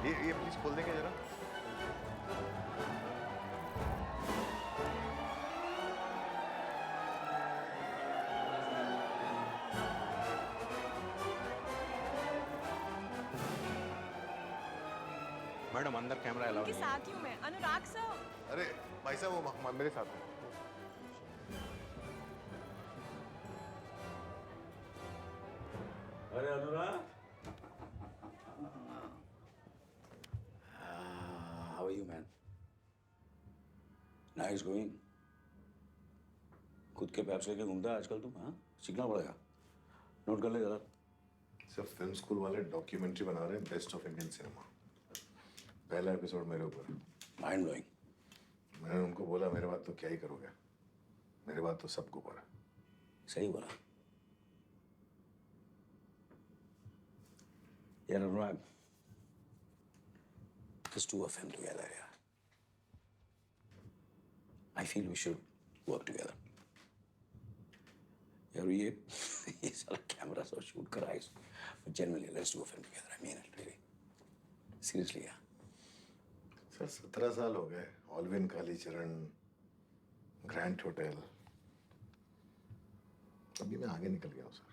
ये प्लीज खोल देंगे जरा। मैडम अंदर कैमरा अलाउ उनके नहीं है। साथ ही हूँ मैं, अनुराग सर। अरे भाई साहब वो मेरे साथ है। अरे अनुराग, how are you, man? Nice going. खुद के पैप्स लेके घूमता है आजकल तुम, हाँ? सीखना पड़ेगा। नोट कर ले जरा। सर फिल्म स्कूल वाले डॉक्यूमेंट्री बना रहे हैं बेस्ट ऑफ इंडियन सिनेमा। पहला एपिसोड मेरे ऊपर है। Mind blowing. मैंने उनको बोला मेरे बाद तो क्या ही करोगे, मेरे बाद तो सबको ऊपर है। सही बोला यार अनुराग, just do a film together, यार। I feel we should work together. यार ये साला कैमरा से शूट कराए, but genuinely let's do a film together. I mean it, really. Seriously, यार। सर 17 साल हो गए, ऑलविन कालीचरण, ग्रैंड होटल, अभी मैं आगे निकल गया हूँ सर।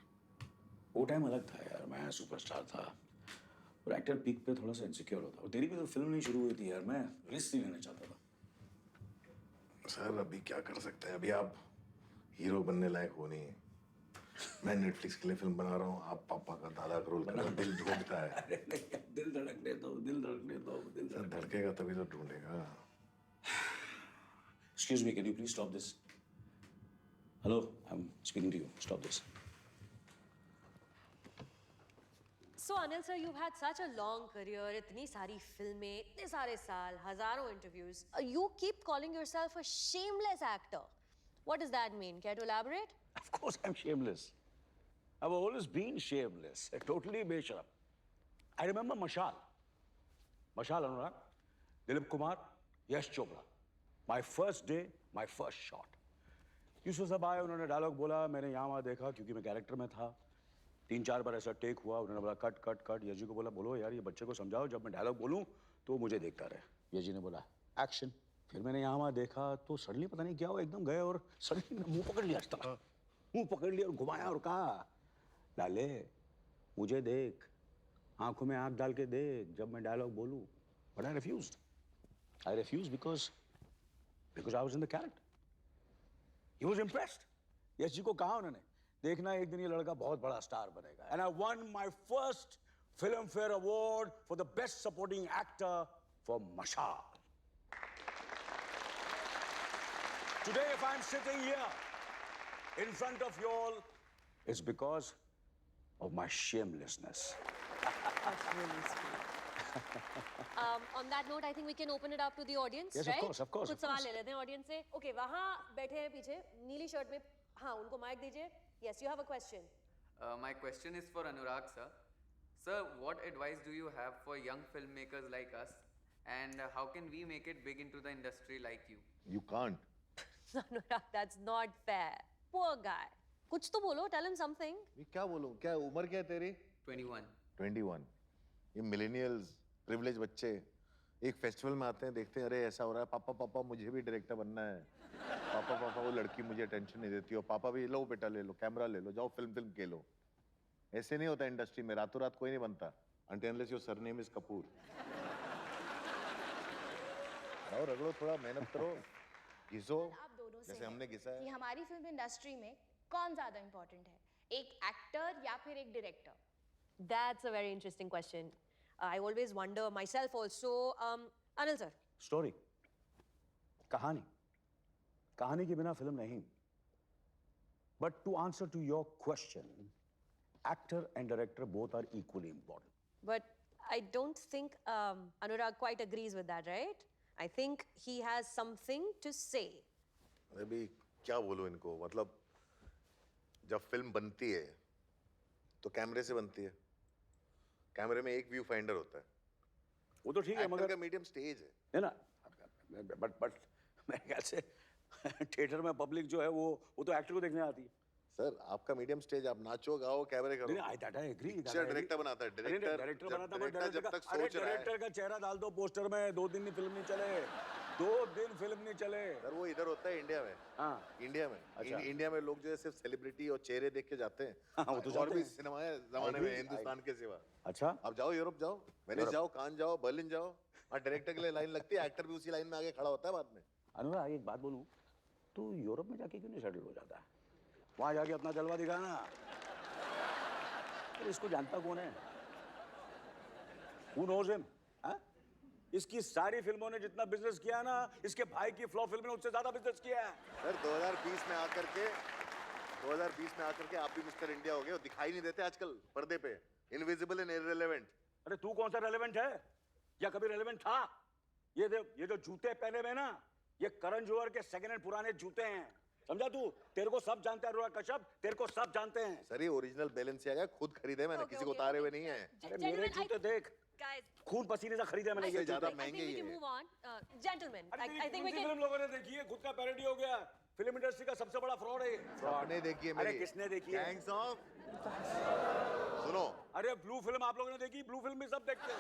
वो टाइम अलग था यार, मैं सुपरस्टार था और एक्टर पीक पे थोड़ा सा इनसिक्योर होता। और तेरी भी तो फिल्म नहीं शुरू हुई थी यार, मैं रिस्क नहीं लेना चाहता था। सर अभी क्या कर सकते हैं, अभी आप हीरो बनने लायक हो नहीं। मैं नेटफ्लिक्स के लिए फिल्म बना रहा हूँ, आप पापा का दादा का रोल कर रहे हो, दिल ढूंढता है। अरे नहीं, दिल धड़कने दो, दिल धड़कने दो, दिल सर धड़केगा तभी तो ढूंढेगा। Excuse me, can you please stop this? Hello, I'm speaking to you. Stop this. So Anil sir, you've had such a long career, इतनी सारी फिल्में, इतने सारे साल, हजारों interviews. You keep calling yourself a shameless actor. What does that mean? Care to elaborate? Of course I'm shameless. I've always been shameless. Totally बेशरम. I remember Mashal. Mashal Anurag, Dilip Kumar, Yash Chopra. My first day, my first shot. Yusuf साहब आए, उन्होंने dialogue बोला, मैंने यहाँ वहाँ देखा क्योंकि मैं कैरेक्टर में था। 3-4 बार ऐसा टेक हुआ, उन्होंने बोला cut cut cut. Yash ji को बोला बोलो यार ये बच्चे को समझाओ, जब मैं डायलॉग बोलूँ तो मुझे देखता रहे। यश जी ने बोला एक्शन। फिर मैंने यहाँ वहाँ देखा तो सडनली पता नहीं क्या हुआ, एकदम गए और सडनली मैंने मुंह पकड़ लिया। मुंह पकड़ लिया और घुमाया और कहा लाले मुझे देख, आंखों में आंख डाल के देख जब मैं डायलॉग बोलूँ। But I refused because I was in the character. He was impressed. Yash ji को कहा उन्होंने देखना एक दिन ये लड़का बहुत बड़ा स्टार बनेगा। And I won my first Filmfare Award for the best supporting actor for Mashal. Today, if I'm sitting here in front of you all, it's because of my shamelessness. That's really sweet. On that note, I think we can open it up to the audience, Yes, right? of course. कुछ सवाल ले लेते हैं audience से. Okay, वहाँ बैठे हैं पीछे नीली शर्ट में. हाँ, उनको mic दीजिए. Yes, you have a question. My question is for Anurag sir. Sir, what advice do you have for young filmmakers like us, and how can we make it big into the industry like you? You can't. Anurag, that's not fair. Poor guy. कुछ तो बोलो. Tell him something. मैं क्या बोलूं, क्या उम्र क्या है तेरी? 21. 21। ये मिलेनियल्स प्रिविलेज बच्चे एक फेस्टिवल में आते हैं, देखते हैं अरे ऐसा हो रहा है, पापा पापा मुझे भी डायरेक्टर बनना है, पापा पापा वो लड़की मुझे अटेंशन नहीं देती, और पापा भी लो बेटा ले लो कैमरा ले लो, जाओ फिल्म के लो। ऐसे नहीं होता इंडस्ट्री में, रातों रात कोई नहीं बनता। until unless your surname is Kapoor. आओ रगड़ो, थोड़ा मेहनत करो, घिसो आप दोनों से जैसे हमने घिसा कि है। हमारी फिल्म इंडस्ट्री में कौन ज्यादा इंपॉर्टेंट है, एक एक्टर या फिर एक director? That's a very interesting question. I always wonder myself also. Anil sir. Story. कहानी के बिना फिल्म नहीं. But to answer to your question, actor and director both are equally important. But I don't think Anurag quite agrees with that, right? I think he has something to say. अभी क्या बोलूं इनको, मतलब जब film बनती है तो कैमरे से बनती है. कैमरे में एक व्यू फाइंडर होता है. वो तो ठीक है, एक्टर मगर का मीडियम स्टेज है है. ना. बट मेरे ख्याल से थिएटर में पब्लिक जो है वो तो एक्टर को देखने आती है. सर आपका मीडियम स्टेज, आप नाचो गाओ कैमरे करो. नहीं, I agree. पिक्चर डायरेक्टर बनाता है. डायरेक्टर बनाता है, डायरेक्टर जब तक सोच रहा है. डायरेक्टर का चेहरा डाल दो पोस्टर में, 2 दिन नहीं फिल्म नहीं चले. 2 दिन फिल्म नहीं चले. सर वो इधर होता है इंडिया में. हाँ. इंडिया में. अच्छा. इंडिया में लोग जो है सिर्फ सेलिब्रिटी और चेहरे देख के जाते हैं. हाँ, वो तो और जाते भी हैं. सिनेमा है जमाने में हिंदुस्तान के सिवा. अच्छा. आप जाओ यूरोप जाओ, वेनिस जाओ, कान जाओ, बर्लिन जाओ, और डायरेक्टर के लिए लाइन लगती है. एक्टर भी उसी लाइन में आगे खड़ा होता है बाद में. अनुराग एक बात बोलूं, तू यूरोप में जाके क्यों नहीं सेटल हो जाता है? वहां जाके अपना जलवा दिखाना. तो इसको जानता कौन है? Who knows him? हाँ? इसकी सारी फिल्मों ने जितना बिजनेस किया ना, इसके भाई की फ्लॉप फिल्म ने उससे ज्यादा बिजनेस किया है. सर 2020 में आकर के आप भी मिस्टर इंडिया हो गए. दिखाई नहीं देते आजकल पर्दे पे. Invisible and irrelevant. अरे तू कौन सा रेलेवेंट है, या कभी रेलेवेंट था? ये जो जूते पहने हुए ना, ये करण जौहर के सेकंड हैंड पुराने जूते हैं. समझा तू? तेरे को सब जानते हैं अनुराग कश्यप, तेरे को सब जानते हैं. सर ये ओरिजिनल बैलेंसियागा खुद खरीदे मैंने. किसी को उतारे हुए नहीं है. अरे मेरे जूते देख, Guys, खून पसीने से खरीदे मैंने. ये ज्यादा जूते. I think महंगे we ही can है. move on. Gentlemen, I think we film can. लोगों ने देखी है, खुद का पैरोडी हो गया. फिल्म इंडस्ट्री का सबसे बड़ा फ्रॉड है. आपने देखी है मेरी? अरे किसने देखी है? Gangs of. सुनो, अरे ब्लू फिल्म आप लोगों ने देखी? ब्लू फिल्म भी सब देखते हैं.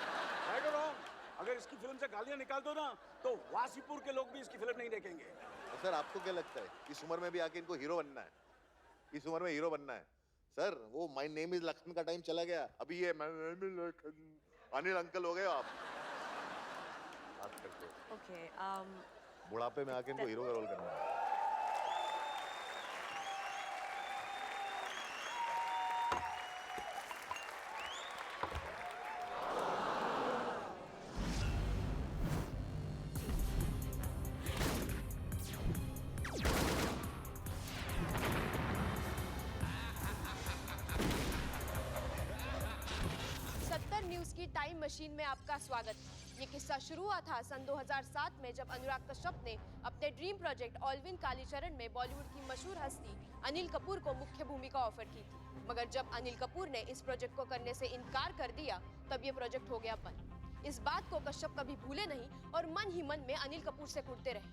राइट और रॉन्ग? अगर इसकी फिल्म से गालियां निकाल दो ना, तो वासीपुर के लोग भी इसकी फिल्म नहीं देखेंगे. तो सर आपको क्या लगता है इस उम्र में भी आके इनको हीरो बनना है? इस उम्र में हीरो बनना है? सर वो माय नेम इज लखन का टाइम चला गया. अभी ये My name is Lakhan, Anil uncle हो गए आप. बात करते हो. Okay. बुढ़ापे में आके इनको हीरो का रोल करना है. न्यूज की टाइम मशीन में आपका स्वागत है. ये किस्सा शुरू हुआ था सन 2007 में, जब अनुराग कश्यप ने अपने ड्रीम प्रोजेक्ट ऑलविन कालीचरण में बॉलीवुड की मशहूर हस्ती अनिल कपूर को मुख्य भूमिका ऑफर की थी. मगर जब अनिल कपूर ने इस प्रोजेक्ट को करने से इनकार कर दिया, तब ये प्रोजेक्ट हो गया बंद. इस बात को कश्यप कभी भूले नहीं और मन ही मन में अनिल कपूर से कुटते रहे.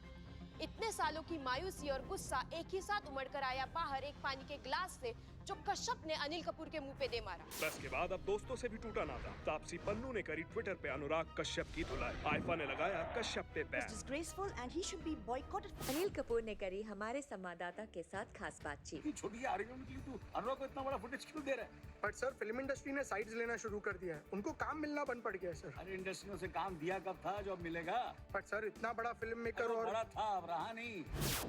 इतने सालों की मायूसी और गुस्सा एक ही साथ उमड़कर आया बाहर एक पानी के गिलास से, जो कश्यप ने अनिल कपूर के मुंह पे दे मारा. बस के बाद अब दोस्तों से भी टूटा नाता. तापसी पन्नू ने करी ट्विटर पे अनुराग कश्यप की धुलाई. आईफा ने लगाया कश्यप पे ban. disgraceful and he should be boycotted. Anil Kapoor ने करी हमारे संवाददाता के साथ खास बातचीत. छोटी आ रही है उनकी, तू अनुराग को इतना बड़ा फुटेज क्यों दे रहा है? बट सर फिल्म इंडस्ट्री ने साइड्स लेना शुरू कर दिया है. उनको काम मिलना बंद पड़ गया है सर. अरे इंडस्ट्री ने उसे काम दिया कब था जो अब मिलेगा? बट सर इतना बड़ा फिल्म मेकर और बड़ा था, अब रहा नहीं.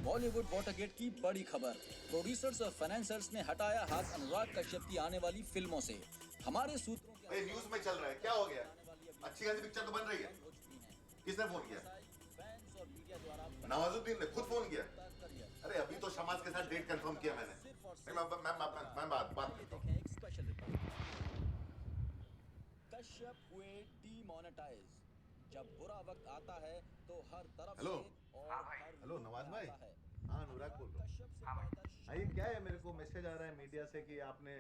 बॉलीवुड वाटरगेट की बड़ी खबर. प्रोड्यूसर्स और फाइनेंसर्स ने हटाया हाथ अनुराग कश्यप की आने वाली फिल्मों से. हमारे सूत्रों के न्यूज में चल रहा है, क्या हो गया? अच्छी खासी पिक्चर तो बन रही है. किसने फोन किया? नवाजुद्दीन ने खुद फोन किया. अरे अभी तो शमाज के साथ डेट कंफर्म किया मैंने. मैं बात करता हूं. कश्यप हुए डीमोनेटाइज. जब बुरा वक्त आता है तो हर तरफ हेलो. से और हर हेलो नवाज भाई. आता है. हाँ अनुराग बोल रहा हूँ. ये क्या है, मेरे को मैसेज आ रहा है मीडिया से कि आपने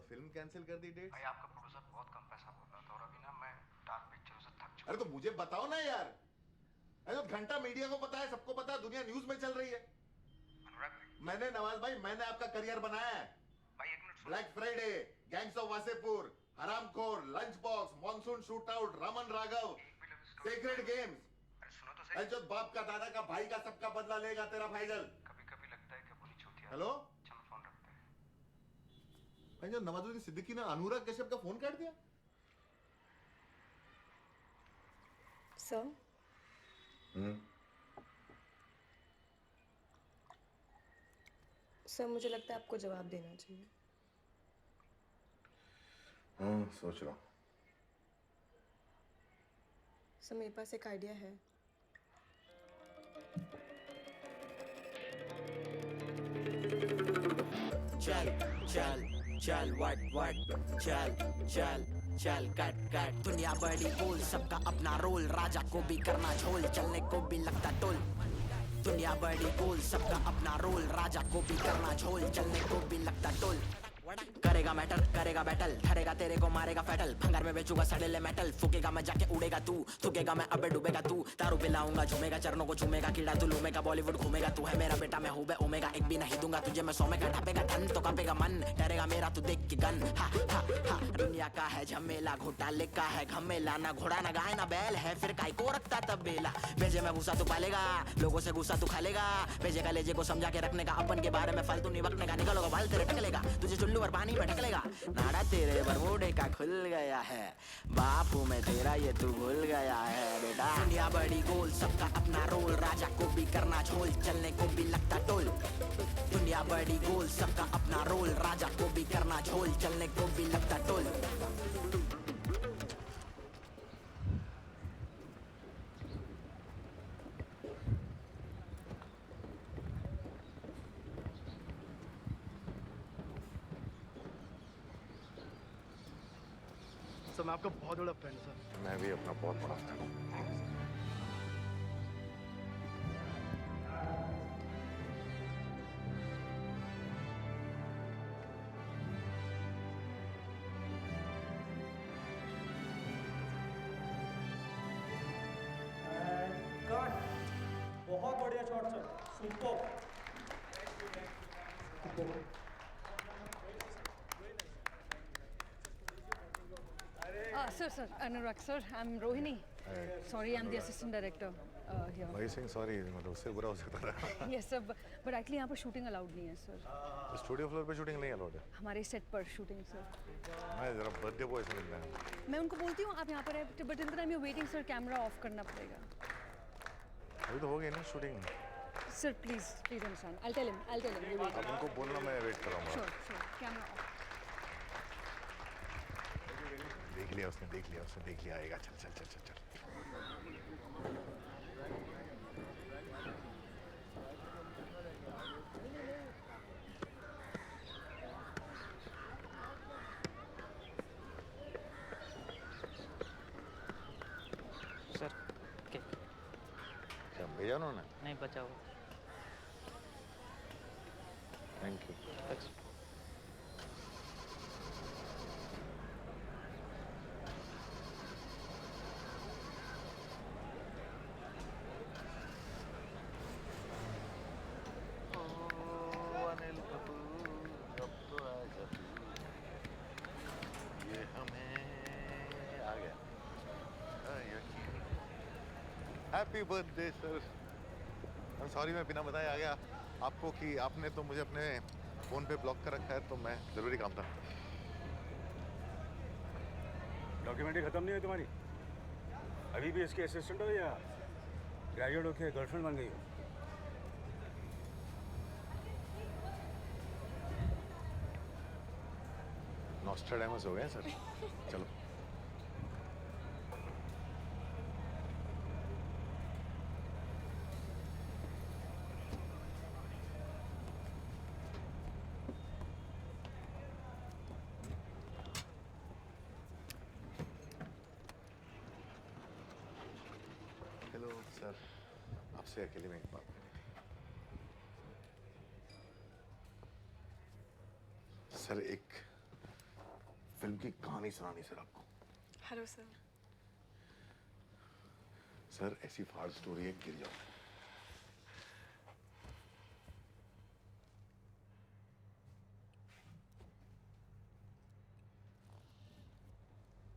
फिल्म कैंसिल कर दी डेट. भाई आपका प्रोड्यूसर बहुत कम पैसा बोल रहा था और अभी ना मैं डार्क पिक्चरों से थक चुका. अरे तो मुझे बताओ ना यार. अरे तो घंटा मीडिया को पता है, सबको पता है, दुनिया न्यूज में चल रही है. अनुराग मैंने नवाज भाई, मैंने आपका करियर बनाया है. भाई एक मिनट सुनो. Black Friday, Gangs of Wasseypur, Haraamkhor, Lunchbox, Monsoon Shootout, Raman Raghav, Secret Games. अरे सुनो तो सही. जो बाप का, दादा का, भाई का, सबका बदला लेगा तेरा फाइनल. कभी कभी लगता है कि अपनी चूतिया. हेलो. चलो फोन रखते हैं. भाई जो नवाजुद्दीन सिद्दीकी ने अनुराग कश्यप का फोन काट दिया. सर सर मुझे लगता है आपको जवाब देना चाहिए. हाँ सोच रहा हूँ. सर मेरे पास एक आइडिया है. चल चल चल वट चल चल चल कट कट दुनिया बड़ी बोल सबका अपना रोल राजा को भी करना झोल चलने को भी लगता टोल दुनिया बड़ी बोल सबका अपना रोल राजा को भी करना झोल चलने को भी लगता टोल करेगा मैटर करेगा बैटल ठरेगा तेरे को मारेगा फैटल भंगार में बेचूंगा सड़ेले मेटल फूकेगा मैं जाके उड़ेगा तू थूकेगा मैं अबे डूबेगा तू दारू पिलाऊंगा झूमेगा चरणों को झूमेगा कीड़ा तू लूमेगा बॉलीवुड घूमेगा तू है मेरा बेटा मैं हूँ बे ओमेगा एक भी नहीं दूंगा तुझे मैं 100 में ढापेगा धन तो कापेगा मन डरेगा मेरा तू देख के गन हा हा हा दुनिया का है झमेला घोटाले का है घमेला ना घोड़ा ना गाय ना बैल है फिर काय को रखता तब बेला भेजे में भूसा तू पालेगा लोगों से गुस्सा तू खा लेगा भेजे का लेजे को समझा के रखने का अपन के बारे में फालतू नहीं बकने का निकलोगा बाल तेरे टकलेगा तुझे चुल्लू और पानी में ढकलेगा नाड़ा तेरे बरमूडे का खुल गया है बापू में तेरा ये तू भूल गया है बेटा दुनिया बड़ी गोल सबका अपना रोल राजा को भी करना झोल चलने को भी लगता टोल दुनिया बड़ी गोल सबका अपना रोल राजा को भी करना झोल चलने को भी लगता टोल सर मैं आपका बहुत बड़ा फैन सर मैं भी अपना बहुत बड़ा फैन हूँ बहुत बढ़िया shot sir super Sir, Anurag sir, I'm Rohini. Sorry, I'm the assistant director here. भाई सिंह सॉरी मतलब उससे बुरा हो सकता था Yes sir, but actually यहाँ पर shooting allowed नहीं है sir. स्टूडियो फ्लोर पे शूटिंग नहीं अलाउड है हमारे set पर shooting sir. मैं जरा बर्थडे बॉय से मिलना है मैं उनको बोलती हूँ आप यहाँ पर है, but in the time you're waiting sir, camera off करना पड़ेगा. अभी तो हो गई ना shooting Sir, please understand. I'll tell him. You wait. अब उनको बोलना मैं वेट कराऊंगा Sure, camera off. देख लिया उसने देख लिया आएगा चल चल चल चल चल सर के क्या भेजा उन्होंने नहीं बचा हुआ thank you happy birthday sir sorry मैं बिना बताए आ गया आपको कि आपने तो मुझे अपने फ़ोन पे ब्लॉक कर रखा है तो मैं ज़रूरी काम था डॉक्यूमेंट्री खत्म नहीं है तुम्हारी अभी भी इसके असिस्टेंट हो या ग्रेजुएट होके गर्लफ्रेंड बन गई हो नॉस्ट्राडामस हो गए सर चलो हेलो सर आपसे अकेले में एक बात सर एक फिल्म की कहानी सुनानी सर आपको हेलो सर सर ऐसी फाड़ स्टोरी है गिर जाओ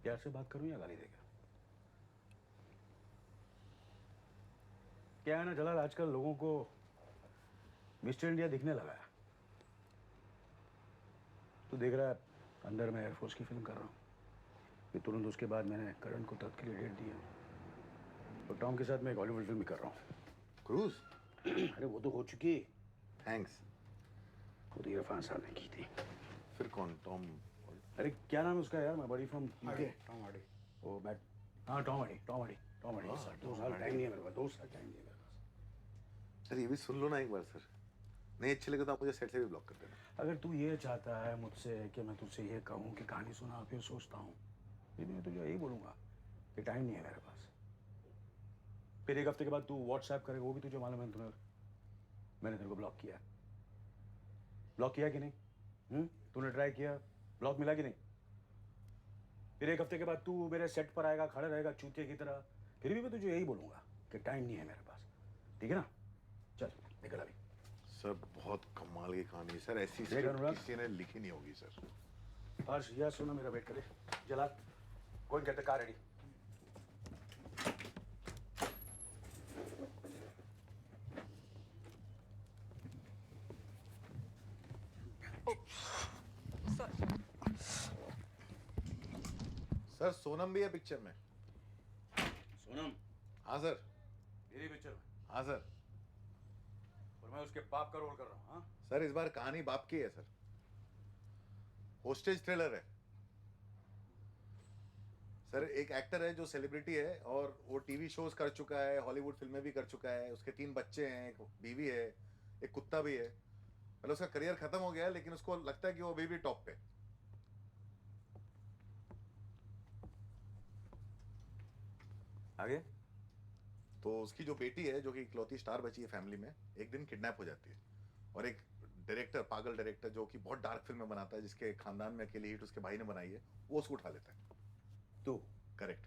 प्यार से बात करूं या गाली देगा क्या है ना जलाल आजकल लोगों को मिस्टर इंडिया दिखने लगा है तो देख रहा है अंदर मैं एयरफोर्स की फिल्म कर रहा हूँ फिर तुरंत उसके बाद मैंने करण को तत्व के लिए डेट दी है और टॉम के साथ मैं एक हॉलीवुड फिल्म भी कर रहा हूँ क्रूज अरे वो तो हो चुकी थैंक्स वो तो इरफान साहब ने की थी फिर कौन टॉम अरे क्या नाम है उसका यार मैं बड़ी फ्रॉम टॉम हार्डी वो मैं हाँ टॉम हार्डी 2 साल टाइम नहीं है मेरे पास 2 साल टाइम नहीं है मेरे पास सर ये भी सुन लो ना एक बार सर नहीं अच्छी लगे तो आप मुझे सेट से भी ब्लॉक कर देना। अगर तू ये चाहता है मुझसे कि मैं तुझसे ये कहूँ कि कहानी सुना, फिर सोचता हूँ, फिर मैं तुझे यही बोलूँगा कि टाइम नहीं है मेरे पास। फिर एक हफ्ते के बाद तू व्हाट्सएप करेगा, वो भी तुझे मालूम है तुम्हें मैंने तेरे को ब्लॉक किया। ब्लॉक किया कि नहीं? तूने ट्राई किया, ब्लॉक मिला कि नहीं? फिर एक हफ्ते के बाद तू मेरे सेट पर आएगा, खड़ा रहेगा चूतिया की तरह, फिर भी मैं तुझे यही बोलूँगा कि टाइम नहीं है मेरे पास। ठीक है ना? चल निकल अभी। सर बहुत कमाल की कहानी है सर, ऐसी देख अनुराग, किसी ने लिखी नहीं होगी सर। हर्ष यह सुनो, मेरा वेट करे। जलाल कोई कहते कार रेडी। सर सोनम भी है पिक्चर में। सोनम? हाँ सर। मेरी पिक्चर में? हाँ सर। और मैं उसके बाप का रोल कर रहा हूँ। हाँ सर इस बार कहानी बाप की है सर, होस्टेज थ्रिलर है सर। एक एक्टर है जो सेलिब्रिटी है और वो टीवी शोज कर चुका है, हॉलीवुड फिल्में भी कर चुका है, उसके 3 बच्चे हैं, एक बीवी है, एक कुत्ता भी है। मतलब उसका करियर खत्म हो गया है लेकिन उसको लगता है कि वो अभी भी टॉप पे। आगे तो उसकी जो बेटी है जो कि इकलौती स्टार बची है फैमिली में, एक दिन किडनैप हो जाती है और एक डायरेक्टर, पागल डायरेक्टर जो कि बहुत डार्क फिल्में बनाता है, जिसके खानदान में अकेली हिट उसके भाई ने बनाई है, वो उसको उठा लेता है। तो करेक्ट।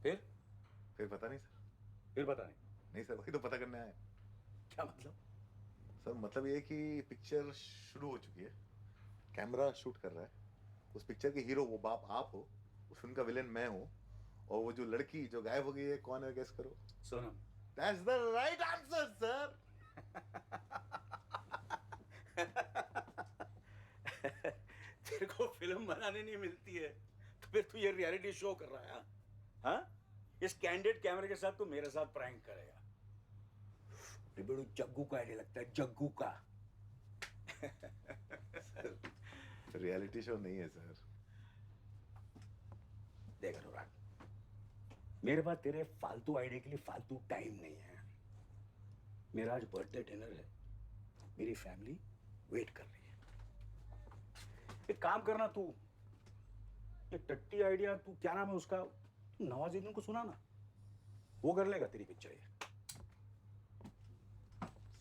फिर पता नहीं सर। फिर पता नहीं? नहीं सर, वही तो पता करने आए। क्या मतलब? सर मतलब ये कि पिक्चर शुरू हो चुकी है, कैमरा शूट कर रहा है, उस पिक्चर के हीरो वो बाप आप हो, उस फिल्म का विलेन मैं हूँ, और वो जो लड़की जो गायब हो गई है कौन है, गेस करो। Sonam. That's the right answer, sir. तेरे को फिल्म बनाने नहीं मिलती है तो फिर तू ये रियलिटी शो कर रहा है? हाँ? इस कैंडिड कैमरे के साथ तू मेरे साथ प्रैंक करेगा? बिबड़ू जग्गू का आइडिया लगता है, जग्गू का। सर रियलिटी शो नहीं है सर। देख अनुराग, मेरे पास तेरे फालतू आइडिया के लिए फालतू टाइम नहीं है। मेरा आज बर्थडे डिनर है, मेरी फैमिली वेट कर रही है। एक काम करना तू, ये टट्टी आइडिया, तू क्या नाम है उसका, नवाजुद्दीन को सुना ना, वो कर लेगा तेरी पिक्चर ये।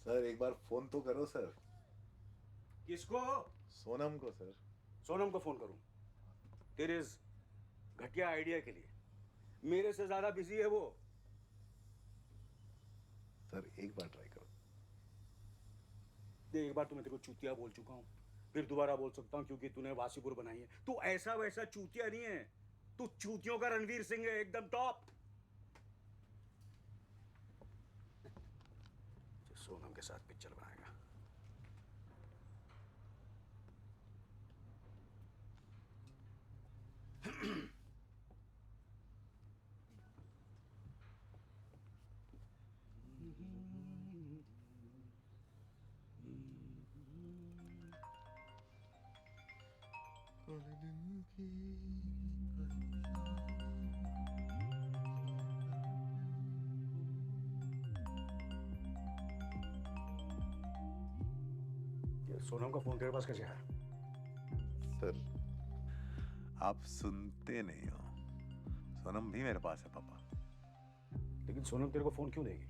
सर एक बार फोन तो करो सर। किसको? सोनम को सर। सोनम को फोन करूं तेरे इस घटिया आइडिया के लिए? मेरे से ज्यादा बिजी है वो। सर एक बार ट्राई करो। देख, एक बार तो मैं तेरे को चूतिया बोल चुका हूं, फिर दोबारा बोल सकता हूं क्योंकि तूने वासीपुर बनाई है। तू ऐसा वैसा चूतिया नहीं है, तू चूतियों का रणवीर सिंह है, एकदम टॉप। सोनम के साथ पिक्चर बनाएगा। सोनम का फोन तेरे पास कैसे आया? सर आप सुनते नहीं हो, सोनम भी मेरे पास है पापा। लेकिन सोनम तेरे को फोन क्यों देगी?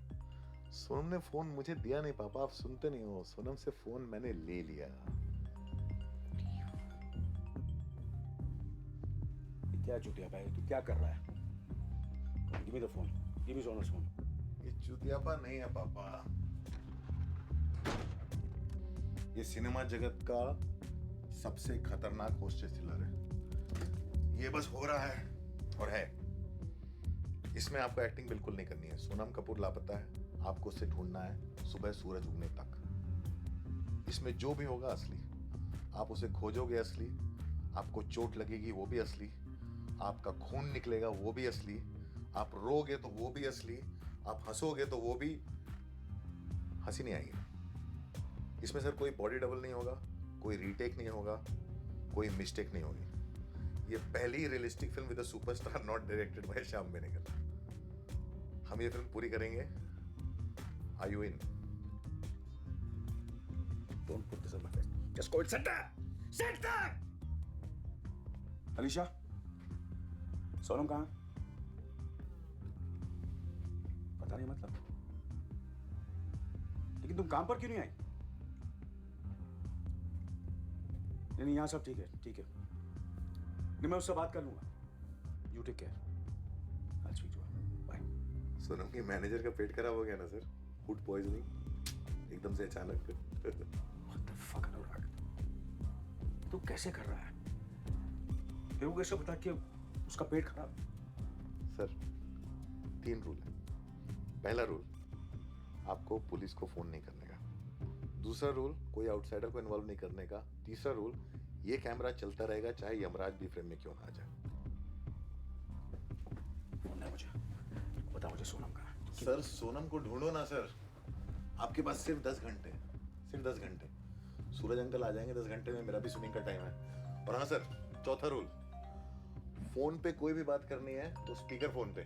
सोनम ने फोन मुझे दिया नहीं पापा, आप सुनते नहीं हो। सोनम से फोन मैंने ले लिया। क्या चुतिया भाई, तू क्या कर रहा है? Give me the phone, give me Sonam's phone. ये चुतियापा नहीं है पापा, ये सिनेमा जगत का सबसे खतरनाक होस्टेज थ्रिलर है। ये बस हो रहा है और है, इसमें आपको एक्टिंग बिल्कुल नहीं करनी है। सोनम कपूर लापता है, आपको उसे ढूंढना है सुबह सूरज उगने तक। इसमें जो भी होगा असली, आप उसे खोजोगे असली, आपको चोट लगेगी वो भी असली, आपका खून निकलेगा वो भी असली, आप रोगे तो वो भी असली, आप हंसोगे तो वो भी। हंसी नहीं आएगी इसमें सर। कोई बॉडी डबल नहीं होगा, कोई रीटेक नहीं होगा, कोई मिस्टेक नहीं होगी। ये पहली realistic film with a superstar not directed by Shyam Benegal. हम ये फिल्म पूरी करेंगे। Are you in? Don't put this on my face. Just go and sit there. Sit there. Alisha, Sonam कहाँ? पता नहीं मतलब। लेकिन तुम काम पर क्यों नहीं आई? नहीं यहाँ सब ठीक है, ठीक है। नहीं मैं उससे बात कर लूंगा। You take care. I'll speak to her. Bye. Sonam के मैनेजर का पेट खराब हो गया ना सर, फूड पॉइजनिंग एकदम से अचानक। What the fuck अनुराग? तू कैसे कर रहा है? मेरे को कैसे बता कि उसका पेट खराब? सर 3 रूल है। पहला रूल, आपको पुलिस को फोन नहीं करने का। दूसरा रूल, कोई आउटसाइडर को इन्वॉल्व नहीं करने का। तीसरा रूल, ये कैमरा चलता रहेगा चाहे यमराज भी फ्रेम में क्यों ना आ जाए। फोन है मुझे, बता मुझे सोनम कहाँ है? सर सोनम को ढूंढो ना सर, आपके पास सिर्फ 10 घंटे, सिर्फ 10 घंटे। सूरज अंकल आ जाएंगे 10 घंटे में, मेरा भी स्विमिंग का टाइम है। और हाँ सर, चौथा रूल, फोन पे कोई भी बात करनी है तो स्पीकर फोन पे।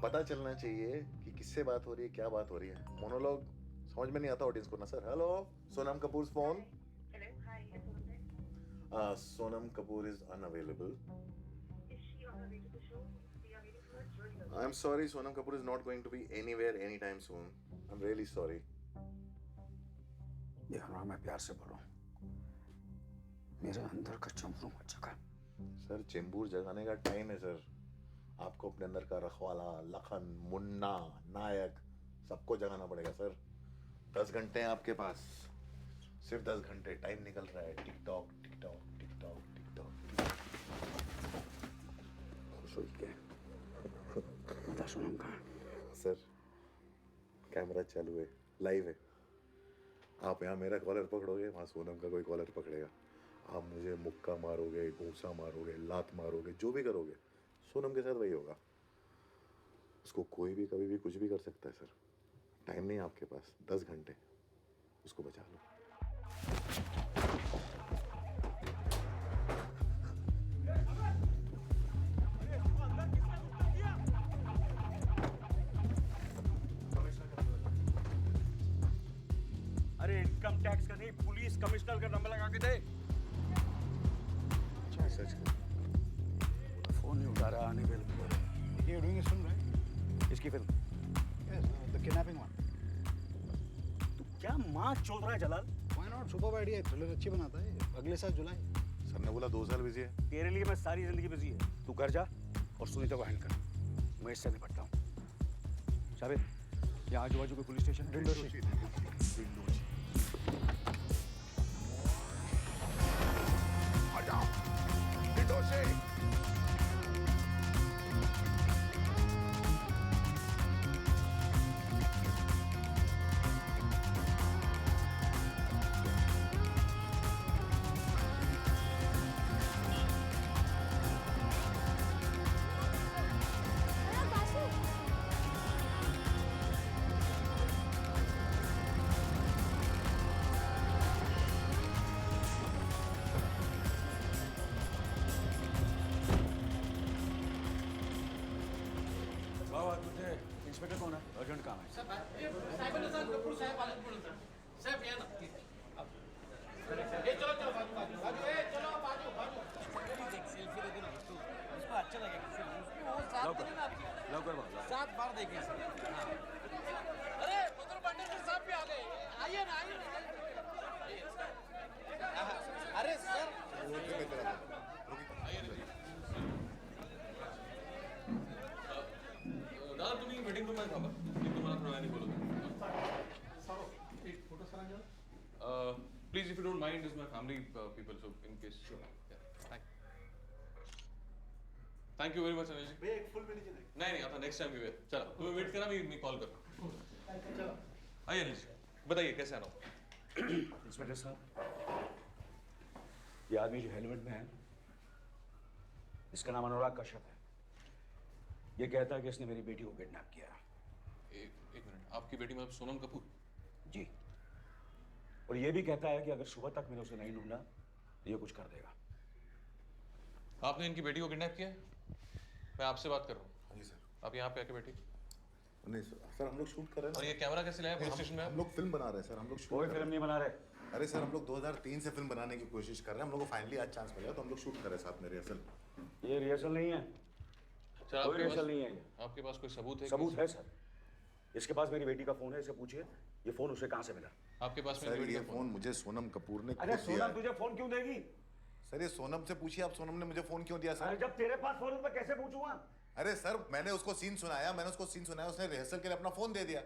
पता चलना चाहिए कि किससे बात हो रही है, क्या बात हो रही है। मोनोलॉग समझ में नहीं आता ऑडियंस को ना sir. Hello, Sonam Kapoor phone. Sonam Kapoor is unavailable. I am sorry, Sonam Kapoor is not going to be anywhere any time soon. I am really sorry. देख रहा मैं प्यार से बोलूं, मेरे अंदर का चंबू मत जगा। सर चेंबूर जगाने का टाइम है सर। आपको अपने अंदर का रखवाला, लखन, मुन्ना, नायक सबको जगाना पड़ेगा सर। 10 घंटे हैं आपके पास, सिर्फ 10 घंटे। टाइम निकल रहा है। TikTok TikTok TikTok TikTok. खुश हो गया। बता सोनम कहाँ? सर कैमरा चालू है, लाइव है। आप यहाँ मेरा कॉलर पकड़ोगे, वहाँ सोनम का कोई कॉलर पकड़ेगा। आप मुझे मुक्का मारोगे, घूंसा मारोगे, लात मारोगे, जो भी करोगे सोनम के साथ वही होगा। उसको कोई भी कभी भी कुछ भी कर सकता है सर। टाइम नहीं है आपके पास, 10 घंटे, उसको बचा लो। अरे इनकम टैक्स का नहीं, पुलिस कमिश्नर का नंबर लगा के दे। सच फोन नहीं उठा रहा, आने वाले। You are doing a film, right? इसकी film. Yes, the kidnapping one. तू क्या माँ चोद रहा है जलाल? Why not? Superb idea. Thriller अच्छी बनाता है। अगले साल जुलाई। सर ने बोला 2 साल बिजी है। तेरे लिए मैं सारी जिंदगी बिजी है। तू घर जा और सुनीता को हैंड कर। मैं इससे निपटता हूँ। शाबिर, यहाँ आजू बाजू कोई पुलिस स्टेशन है? इंस्पेक्टर कौन है? अर्जेंट काम है। सात बार देखें सर। अरे बुजुर्ग पंडित जी साहब भी आ गए। आइए ना, आइए। अरे सर दादा तुम्ही मीटिंग रूम मध्ये थांबा. मी तुम्हाला थोड्या वेळाने बोलवतो. Please if you don't mind is my family people so in case thank you very much Anil ji. एक फुल पेटी चले. नहीं आता नेक्स्ट टाइम घेऊया. चला तुम्ही वेट करा, मी कॉल करतो. आइए अनिल जी, बताइए कैसे आना हो. इंस्पेक्टर साहब, ये आदमी जो हेलमेट में है, इसका नाम अनुराग कश्यप है. ये कहता है कि इसने मेरी बेटी को किडनैप किया. एक मिनट, आपकी बेटी मतलब सोनम कपूर? जी. और ये भी कहता है कि अगर सुबह तक मैंने उसे नहीं ढूंढा तो ये कुछ कर देगा. आपने इनकी बेटी को किडनैप किया? मैं आपसे बात कर रहा हूँ. जी सर. आप यहाँ पे आके बैठिए. नहीं सर, हम लोग शूट कर रहे हैं. और ये कैमरा कैसे लाया पुलिस स्टेशन में? हम लोग फिल्म बना रहे हैं सर. हम लोग कोई फिल्म नहीं बना रहे. अरे सर हम लोग 2003 से फिल्म बनाने की कोशिश कर रहे हैं, हम लोग को फाइनली आज चांस मिला तो हम लोग शूट कर रहे हैं साथ में रिहर्सल। ये रिहर्सल नहीं है, सर कोई रिहर्सल नहीं है ये। आपके पास कोई सबूत है? सबूत है सर, इसके पास मेरी बेटी का फोन है, इसे पूछिए ये फोन उसे कहाँ से मिला। आपके पास सर ये फोन मुझे सोनम कपूर ने अरे खुद दिया सोनम तुझे फोन क्यों देगी? सर ये सोनम से पूछिए आप, सोनम ने मुझे फोन क्यों दिया सर? जब तेरे पास फोन है तो कैसे पूछूंगा? अरे सर मैंने उसको सीन सुनाया, उसने रिहर्सल के लिए अपना फोन दे दिया।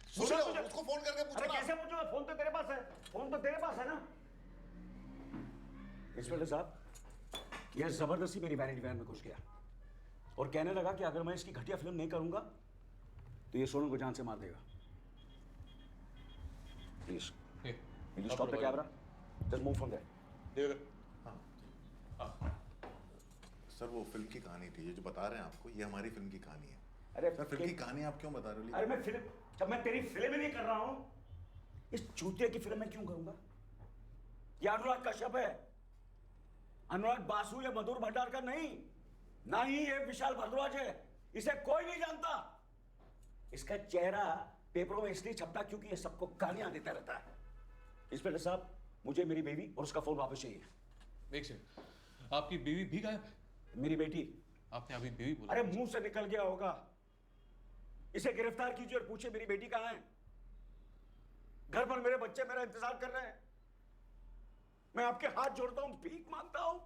सुन लो, उसको फोन करके पूछो अरे ना। कैसे पूछूंगा? फोन तो तेरे पास है, फोन तो तेरे पास है ना। इंस्पेक्टर साहब यह जबरदस्ती मेरी वैनिटी वैन में घुस गया और कहने लगा कि अगर मैं इसकी घटिया फिल्म नहीं करूंगा तो ये सोनम को जान से मार देगा। Please stop the camera, just move from there. Sir वो फिल्म की कहानी थी, ये जो बता रहे हैं आपको ये हमारी फिल्म की कहानी है। अरे सर फिल्म की कहानी आप क्यों बता रहे हो? अरे मैं फिल्म, जब मैं तेरी फिल्म ही नहीं कर रहा हूं, इस चूतिया की फिल्म में क्यों करूंगा? ये अनुराग कश्यप है, अनुराग बासु या मधुर भंडारकर नहीं, ना ही ये विशाल भारद्वाज है। इसे कोई नहीं जानता। इसका चेहरा पेपरों में इसलिए छपता क्योंकि ये सबको गालियां देता रहता है। इंस्पेक्टर साहब मुझे मेरी बीवी और उसका फोन वापस चाहिए। एक सेकंड, आपकी बीवी भी गायब है? मेरी बेटी। आपने अभी बीवी बोला? अरे मुंह से निकल गया होगा। इसे गिरफ्तार कीजिए और पूछिए मेरी बेटी कहां है। घर पर मेरे बच्चे मेरा इंतजार कर रहे हैं। मैं आपके हाथ जोड़ता हूं, भीख मांगता हूं।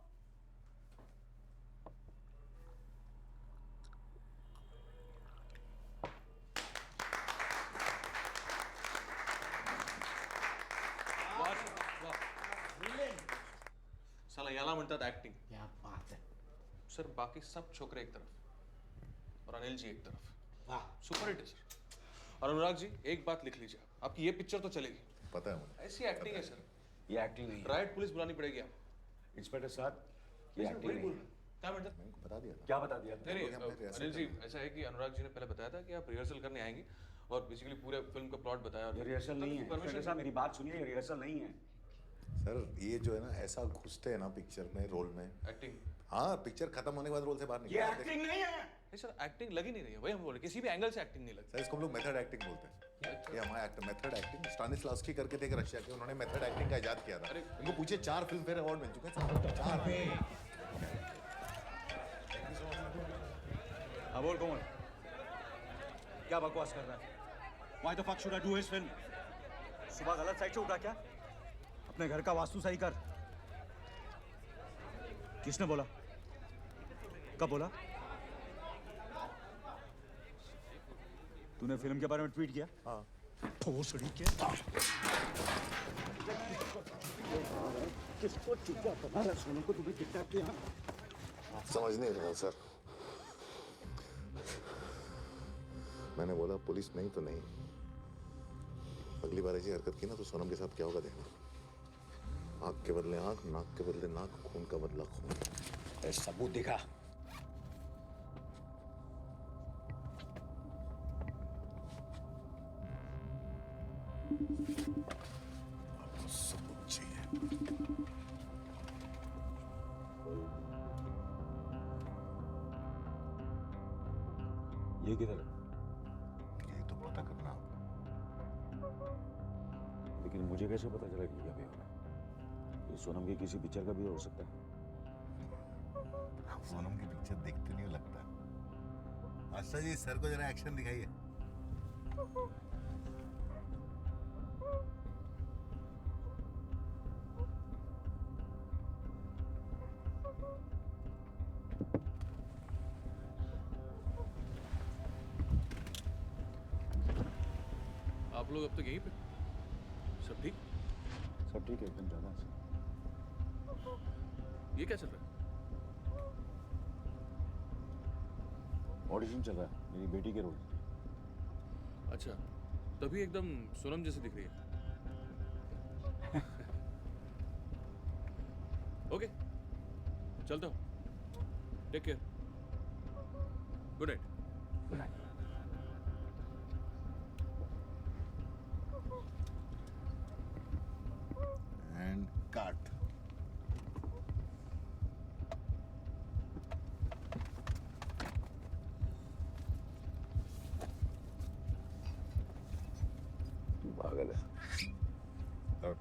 साला याला म्हणतात ऍक्टिंग। क्या बात है सर, बाकी सब छोकरे एक तरफ और अनिल जी एक तरफ। वाह सुपर हिट है सर। और अनुराग जी एक बात लिख लीजिए, आपकी ये पिक्चर तो चलेगी। पता है मुझे। ऐसी एक्टिंग है सर, ये एक्टिंग नहीं है। राइट पुलिस बुलानी पड़ेगी आप। इंस्पेक्टर साहब ये एक्टिंग नहीं है। क्या म्हणतात? मैंने बता दिया था। क्या बता दिया? नहीं अनिल जी, ऐसा है कि अनुराग जी ने पहले बताया था कि आप रिहर्सल करने आएंगे और बेसिकली पूरे फिल्म का प्लॉट बताया। ये रिहर्सल नहीं है इंस्पेक्टर साहब, मेरी बात सुनिए, ये रिहर्सल नहीं है। सर ये जो है ना ऐसा घुसते हैं ना पिक्चर में, रोल में। एक्टिंग? हाँ पिक्चर खत्म होने के बाद रोल से बाहर ये एक्टिंग नहीं है। नहीं सर एक्टिंग लगी नहीं रही है, वही हम बोल रहे, किसी भी एंगल से एक्टिंग नहीं लगी। सर इसको हम लोग मेथड एक्टिंग बोलते हैं। ये हमारा मेथड एक्टिंग स्टानिस्लावस्की करके थे रशिया के, उन्होंने मेथड एक्टिंग का इजाद किया था। उनको पूछे 4 फिल्म फेयर अवार्ड मिल चुके हैं सर, 4। हाँ बोल कौन? क्या बकवास कर रहा है? Why the fuck should I do his film? सुबह गलत साइड से उठा क्या? अपने घर का वास्तु सही कर। किसने बोला? कब बोला? तूने फिल्म के बारे में ट्वीट किया? हाँ। भोसड़ी के। किसको चुपचाप बना रहा? सोनम को तुम्हें टिकटॉक किया? समझ नहीं रहा सर। मैंने बोला पुलिस नहीं तो नहीं, अगली बार ऐसी हरकत की ना तो सोनम के साथ क्या होगा देखना। आँख के बदले आँख, नाक के बदले नाक, खून का बदला खून। सबूत दिखा। आपको सबूत चाहिए। ये किधर है? यही तो पता करना। लेकिन मुझे कैसे पता चला कि क्या हो रहा है? ये सोनम की किसी पिक्चर का भी हो सकता है। आप सोनम की पिक्चर देखते नहीं हो लगता। अच्छा जी सर को जरा एक्शन दिखाइए। आप लोग अब तक यहीं पे? सब ठीक? सब ठीक है एकदम ज्यादा से। ये क्या चल रहा है? ऑडिशन चल रहा है मेरी बेटी के रोल। अच्छा तभी एकदम सोनम जैसी दिख रही है। ओके चलता हूँ, take care, good night. Good night. And cut. पागल है। कट।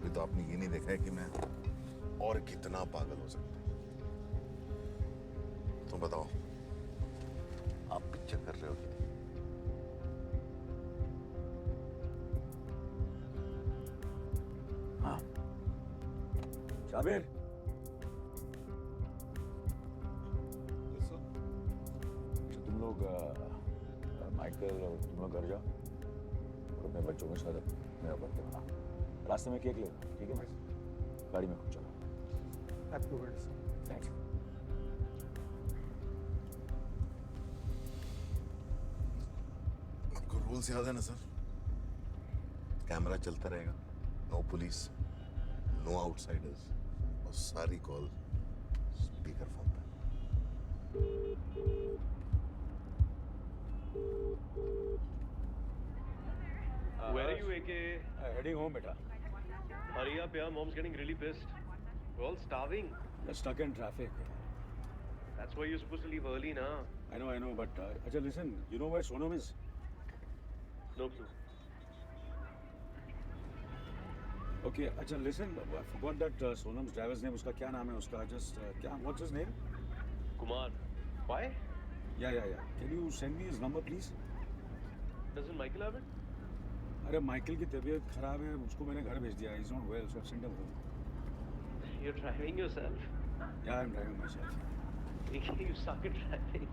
अभी तो आपने ये नहीं देखा है कि मैं और कितना पागल हो सकता हूँ। तो बताओ, आप पिक्चर कर रहे हो कि नहीं? हाँ। जाबिर, तुम लोग माइकल और तुम लोग घर जाओ और अपने बच्चों के साथ मेरा बर्थडे मना। रास्ते में केक लेना, ठीक है? गाड़ी में खुद चलो। Thank you. आपको रूल्स याद है ना सर? कैमरा चलता रहेगा, नो पुलिस, नो आउटसाइडर्स, और सारी कॉल स्पीकर फोन पे। Where are you, AK? Heading home, beta. Hurry up, yeah. Mom's getting really pissed. We're all starving. We're stuck in traffic. That's why you're supposed to leave early, na? I know, but Ajay, listen. You know where Sonam is? No clue. Okay, Ajay, listen. I forgot that Sonam's driver's name. Uska kya naam hai uska? Just what's his name? Kumar. Why? Yeah. Can you send me his number, please? Doesn't Michael have it? अरे Michael की तबीयत खराब है, उसको मैंने घर भेज दिया. He's not well, so I've sent him home. You're driving yourself. Yeah, I'm driving myself. You suck at driving.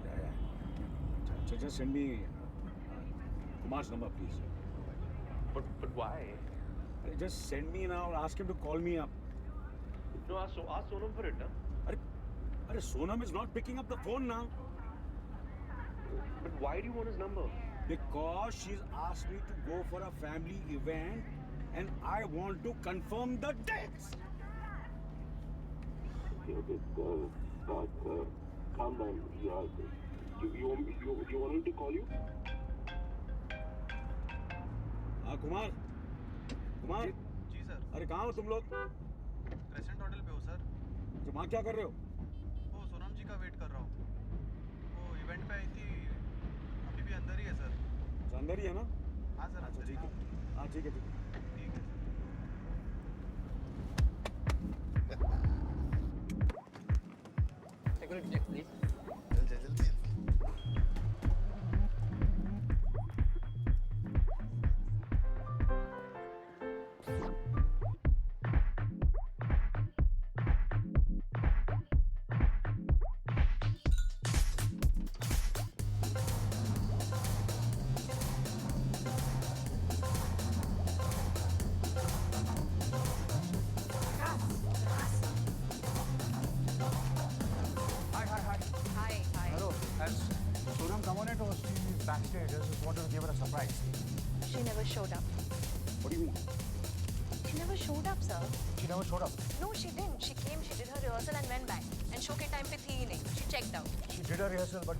Yeah. Just send me Kumar's number, please. But why? Just send me now. Ask him to call me up. No, ask Sonam for it, na? Arey, Sonam is not picking up the phone now. But why do you want his number? Because she's asked me to go for a family event and I want to confirm the dates. Okay, calm down. You want me to call you? हाँ Kumar ji sir. अरे कहाँ हो तुम लोग? Crescent hotel पे हो sir. तो वहाँ क्या कर रहे हो? वो सोनम जी का वेट कर रहा हूँ। वो इवेंट पे आई थी, अभी भी अंदर ही है सर। अच्छा अंदर ही है ना? हाँ सर अंदर। ठीक है। हाँ ठीक है। Take a look, please. जल्दी। Backstage, I just wanted to give her a surprise. She never showed up. What do you mean? She never showed up, sir. She never showed up. No, she didn't. She came, she did her rehearsal and went back. And show ke time pe thi hi nahi. She checked out. She did her rehearsal, but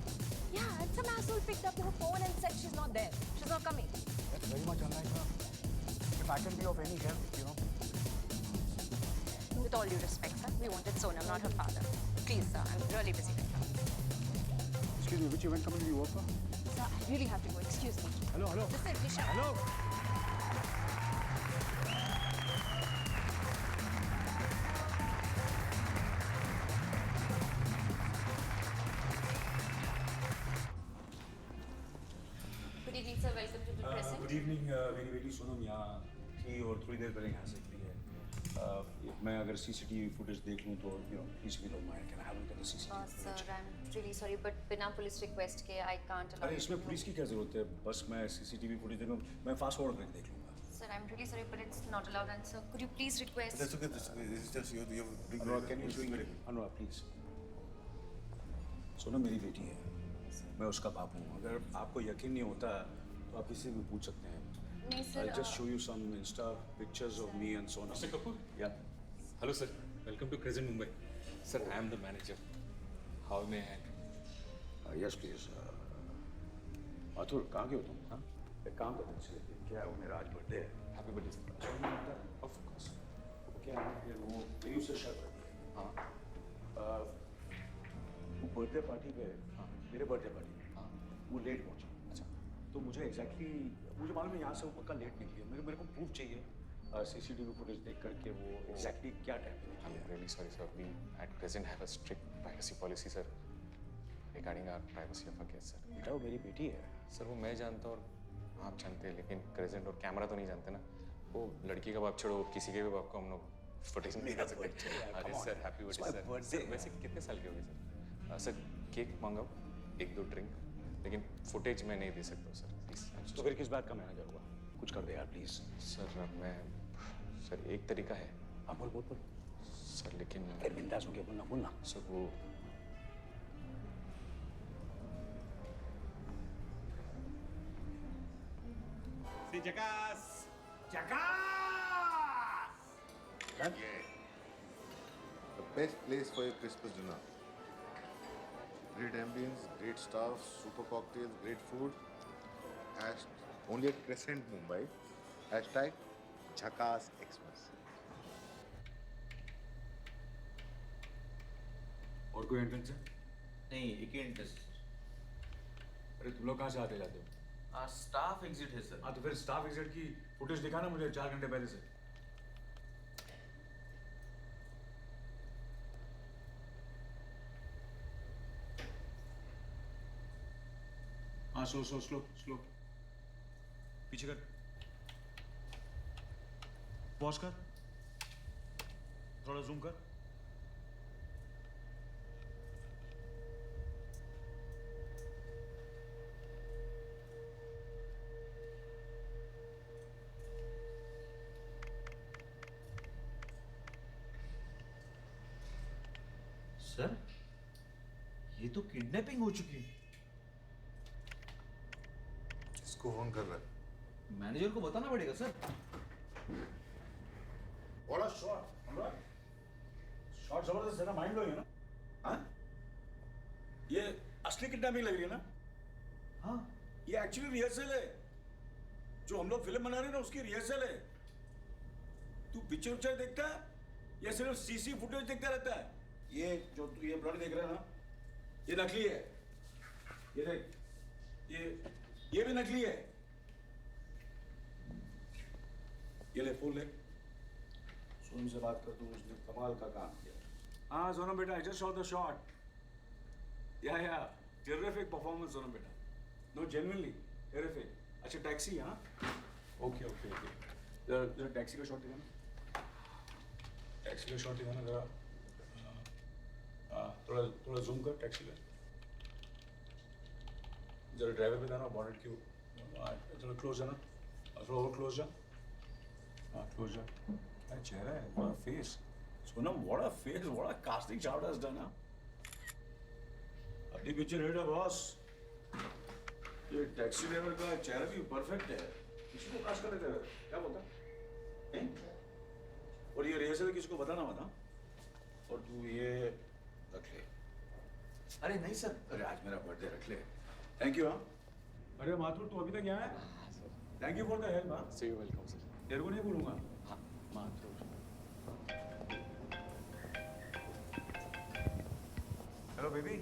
Yeah, and some asshole picked up her phone and said she's not there. She's not coming. that's very much unlike her. If I can be of any help, you know. With all due respect, sir, we wanted Sonam, not her father. Please, sir, I'm really busy right now. Excuse me, which event company do you work for? Sir, I really have to go. Excuse me. Hello. Listen, Nisha. Hello. Good evening, sir. Welcome to the Crescent. Good evening मेरी बेटी सोनम यहाँ थी और थोड़ी देर पहले यहाँ से निकली है. मैं अगर सीसीटीवी फुटेज देख लूँ तो please we don't mind can I have a look at the CCTV Sir, I'm really sorry, but बिना पुलिस रिक्वेस्ट के I can't allow अरे you इसमें to- पुलिस की क्या जरूरत है? बस मैं सीसीटीवी फुटेज देखूँ, मैं फास्ट फॉरवर्ड करके देख लूँगा. Sir, I'm really sorry, but it's not allowed. And sir, could you please request? That's okay. This is just you're doing Anurag can you doing Anurag please. Sonam मेरी बेटी है, मैं उसका बाप हूँ. अगर आपको यकीन नहीं होता तो आप किसी से भी पूछ सकते हैं. नहीं sir. I'll just show you some Insta pictures of me and Sonam. Mr. Kapoor? Yeah. Hello, sir. Welcome to Crescent, Mumbai. Sir, I am the manager. How may I help? Yes, please. Atul कहाँ के हो तुम? हाँ? एक काम करते हैं चलिए. क्या है वो मेरा आज बर्थडे है. Happy birthday, sir. Of course. क्या है फिर वो मेरी उससे शर्त है. हाँ. वो बर्थडे पार्टी पे मेरे बर्थडे पार्टी वो लेट पहुंचा. अच्छा. तो मुझे एग्जैक्टली मुझे मालूम है यहाँ से वो पक्का लेट निकली है. मेरे को प्रूफ चाहिए सीसीटीवी फुटेज देख करके वो एग्जैक्टली क्या time? I'm really sorry, sir. We at present have a strict privacy policy, sir, regarding our privacy of our guests, sir. बेटा वो मेरी बेटी है। सर वो मैं जानता और आप जानते हैं, लेकिन क्रेजेंट और कैमरा तो नहीं जानते ना। वो लड़की का बाप छोड़ो, किसी के भी बाप को हम लोग फुटेज नहीं दिखा सकते। अरे सर, हैप्पी बर्थडे सर। वैसे कितने साल के हो गए सर? सर केक मंगाओ, 1-2 ड्रिंक, लेकिन फुटेज मैं नहीं दे सकता सर, प्लीज। तो फिर किस बात का मैनेजर होगा? कुछ कर दे यार प्लीज। सर सर एक तरीका है। हाँ बोल बोल बोल। सर लेकिन फिर बिंदास हो गया, बोलना बोलना। सर वो जकास Yeah. The best place for your Christmas dinner. Great ambience, great staff, super cocktails, great food. Only at Crescent, Mumbai. Hashtag Jhakas Xmas. और कोई एंट्रेंस है? नहीं, एक ही एंट्रेंस। अरे तुम लोग कहाँ से आते जाते हो? स्टाफ एग्जिट है सर। हाँ तो फिर स्टाफ एग्जिट की फुटेज दिखाना मुझे 4 घंटे पहले से। हाँ स्लो पीछे कर, पॉज कर, थोड़ा जूम कर। सर ये तो किडनैपिंग हो चुकी है। किसको फोन कर रहा है? मैनेजर को बताना पड़ेगा सर। बड़ा शॉट, शॉट जबरदस्त है ना, माइंड ब्लोइंग है ना? हाँ? ये असली किडनैपिंग लग रही है ना? हाँ। ये एक्चुअली रिहर्सल है, जो हम लोग फिल्म बना रहे हैं ना उसकी रिहर्सल है। तू पिक्चर देखता है या सिर्फ सीसी फुटेज देखता रहता है? ये जो तू ये ब्लड देख रहा है ना, ये नकली है। ये देख, ये भी नकली है। ये ले फूल ले। सोनम से बात कर, तू उसने कमाल का काम किया। हाँ सोनम बेटा, I just saw the shot. Yeah, terrific performance Sonam बेटा। No, genuinely, terrific. अच्छा टैक्सी, हाँ? Okay. जरा टैक्सी का शॉट दिखाना। टैक्सी का शॉट दिखाना जरा। थोड़ा जूम कर टैक्सी का। जरा ड्राइवर पे जाना, बॉनेट क्यों? थोड़ा क्लोज जाना, थोड़ा और क्लोज जा। हाँ क्लोज जा। क्या चेहरा है, बड़ा face. Sonam, what a face, what a casting Chawda has done, हाँ? अपनी पिक्चर हिट है बॉस। ये टैक्सी ड्राइवर का चेहरा भी परफेक्ट है। किसी को कास्ट कर देते हैं, क्या बोलता? नहीं? और ये रिहर्सल किसी को बताना मत, हाँ? और तू ये रख ले। अरे नहीं सर। अरे आज मेरा बर्थडे, रख ले। थैंक यू, हाँ? अरे माथुर तू अभी तक यहाँ है? Thank you for the help, हाँ? सही वेलकम सर। तेरे को नहीं बोलूँगा। हाँ Mathur. Hello baby.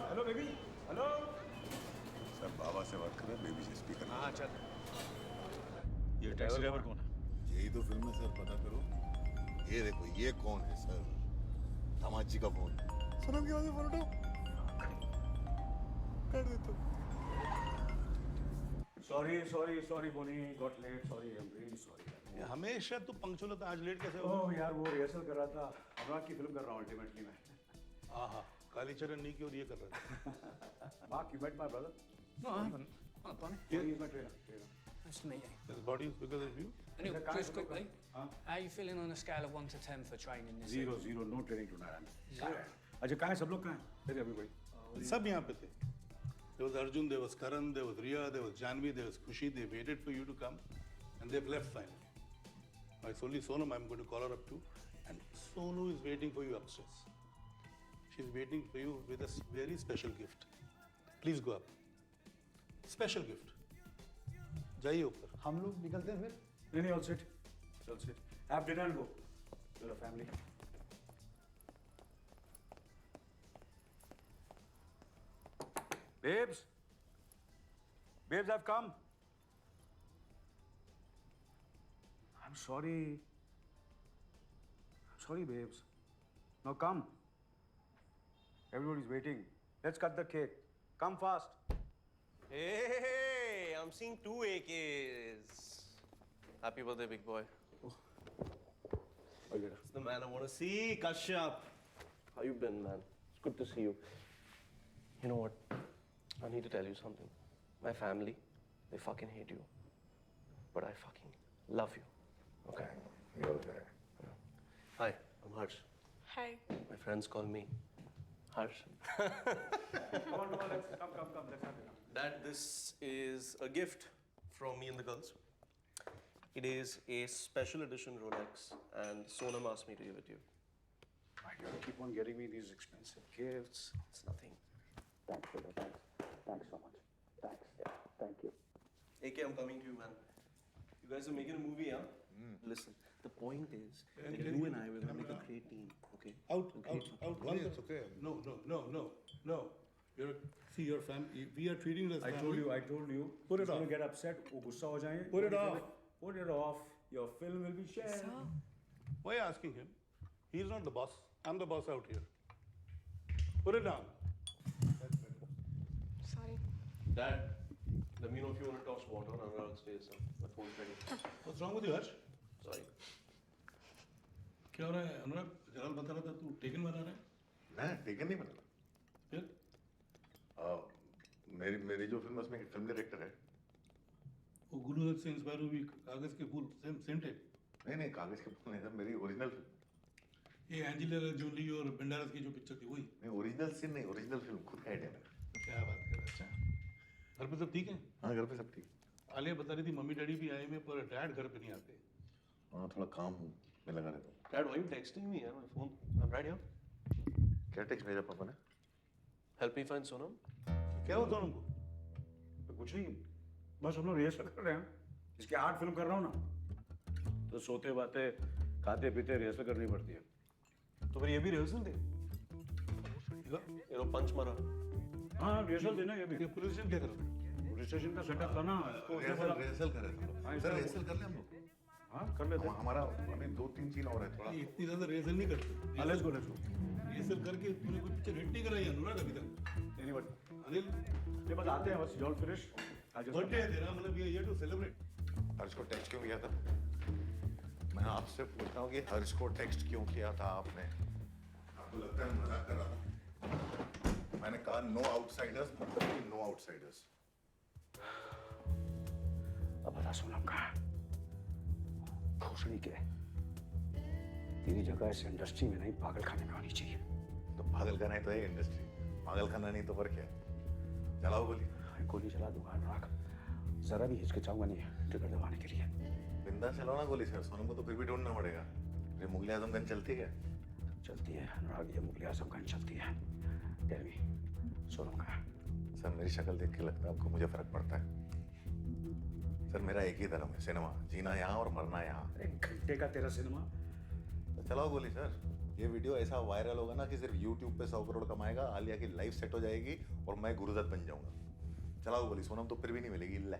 Hello baby, hello. Sir बाबा से बात कर रहे हैं, बेबी से स्पीकर। हाँ चल। ये टैक्सी ड्राइवर कौन है? यही तो फिल्म है सर, पता करो। ये देखो, ये कौन है सर? दामाद जी का फोन। सनम की आवाज़ में फोन उठाओ। कर दे तो। Sorry Boney, got late, sorry, I am really sorry. हमेशा तू पंक्चुअल होता, आज लेट कैसे हो? ओह यार, वो रिहर्सल कर रहा था। अनुराग की फिल्म कर रहा हूँ अल्टीमेटली मैं। हाँ, कालीचरण नहीं की और ये कर रहा था। Mark, you met my brother? No, I haven't. Oh, Tony. Yeah, he's my trainer. Nice to meet you. His body is bigger than you? Anil, Is that just guy- quickly, Huh? how are you feeling on a scale of 1 to 10 for training this Zero, evening? no training tonight. अच्छा कहाँ है सब लोग, कहाँ हैं? Where is everybody? सब यहाँ पे थे. There was Arjun, there was Karan, there was Riya, there was Janvi, there was Khushi. They waited for you to come, and they've left finally. Now it's only Sonam I'm going to call her up to, and Sonu is waiting for you upstairs. She's waiting for you with a very special gift. Please go up. Special gift. जाइए ऊपर. हम लोग निकलते हैं फिर? नहीं, all set. Have dinner and go. Hello, family. Babes. Babes, I've come. I'm sorry. I'm sorry, babes. Now come. Everybody's waiting. Let's cut the cake. Come fast. Hey, I'm seeing 2 AKs. Happy birthday, big boy. It's the man I want to see, Kashyap. How you been, man? It's good to see you. You know what? I need to tell you something. My family, they fucking hate you. But I fucking love you. Okay? You're okay. Hi, I'm Harsh. Hi. My friends call me Harsh. Come on, let's come. Let's have it. Dad, this is a gift from me and the girls. It is a special edition Rolex, and Sonam asked me to give it to you. Why do you keep on getting me these expensive gifts? It's nothing. Thanks, brother. Thanks so much. Thanks. Yeah, thank you. AK, I'm coming to you, man. You guys are making a movie, huh? Listen, the point is that you and I will make a great team, okay? Out. One It's okay. No. See your family. We are treating it as I family. told you. Put it He's off. gonna get upset. वो गुस्सा हो जाएंगे. Put it off. Put it off. Your film will be shared. Why are you asking him? He's not the boss. I'm the boss out here. Put it down. Sorry. Dad, let me know if you want to toss water on Anurag stays. My phone's ready. What's wrong with you, Harsh? Sorry. क्या हो रहा है अनुराग? जलाल बता रहा था तू taken बना रहा है? मैं टेकन नहीं बना। फिर? मेरी जो फिल्म है उसमें फिल्म डायरेक्टर है। वो गुरुदत्त से इंस्पायर हुई कागज के फूल सेम टेप। नहीं कागज के फूल नहीं था, मेरी ओरिजिनल फिल्म। ये एंजेलिना जोली और बेंडारस की जो पिक्चर थी वही। नहीं ओरिजिनल सीन नहीं, ओरिजिनल फिल्म खुद का आइडिया मेरा। क्या बात कर रहा है? अच्छा। घर पे सब ठीक है? हाँ घर पे सब ठीक। आलिया बता रही थी मम्मी डैडी भी आए हुए पर डैड घर पे नहीं आते। हाँ थोड़ा काम में लगा रहता हूँ। Dad, why are you texting me on my phone? I'm right here. क्या टेक्स्ट भेजा पापा ने? Help me find Sonam. क्या हुआ सोनम को? कुछ नहीं. बस हम लोग रिहर्सल कर रहे हैं. इसके 8 फिल्म कर रहा हूँ ना. तो सोते बातें खाते पीते रिहर्सल करनी पड़ती है. तो फिर ये भी रिहर्सल थे? ये लो पंच मारा. हाँ रिहर्सल देना ये भी. पुलिस स्टेशन क्या कर रहा था? पुलिस स्टेशन का सेटअप था ना. रिहर्सल कर रहे थे. सर रिहर्सल कर ले हम लोग. हाँ कर लेते हैं. हमारा अभी 2-3 सीन और है थोड़ा. इतनी ज़्यादा रिहर्सल नहीं करते. Let's go. रिहर्सल करके तूने कोई पिक्चर हिट नहीं कराई अनुराग अभी तक. एनीबॉडी. अनिल ये बस आते हैं बस. You all finish. बर्थडे है तेरा मतलब ये हियर टू सेलिब्रेट. हर्ष को टेक्स्ट क्यों किया था? मैं आपसे पूछता हूँ कि हर्ष को टेक्स्ट क्यों किया था आपने? आपको लगता है मजाक कर रहा था? मैंने कहा नो आउटसाइडर्स मतलब कि नो आउटसाइडर्स. अब बता सोनम का भोसड़ी के तेरी जगह इस इंडस्ट्री में नहीं पागल खाने में होनी चाहिए. तो पागल खाना ही तो है इंडस्ट्री. पागल खाना नहीं तो फर्क क्या है? चलाओ गोली. गोली चला दूंगा अनुराग. जरा भी हिचकिचाऊंगा नहीं ट्रिगर दबाने के लिए. बिंदास चलाओ ना गोली सर. सोनम को तो फिर भी ढूंढना पड़ेगा. ये मुगल आजम गंज चलती है. चलती है अनुराग. ये मुगल आजम गंज चलती है. टेल मी सोनम का. सर मेरी शक्ल देख के लगता है आपको मुझे फर्क पड़ता है. सर मेरा एक ही धर्म है सिनेमा. जीना यहाँ और मरना यहाँ. 1 घंटे का तेरा सिनेमा. तो चलाओ गोली सर. ये वीडियो ऐसा वायरल होगा ना कि सिर्फ YouTube पे 100 करोड़ कमाएगा. आलिया की लाइफ सेट हो जाएगी और मैं गुरुदत्त बन जाऊंगा. चलाओ गोली. सोनम तो फिर भी नहीं मिलेगी. ले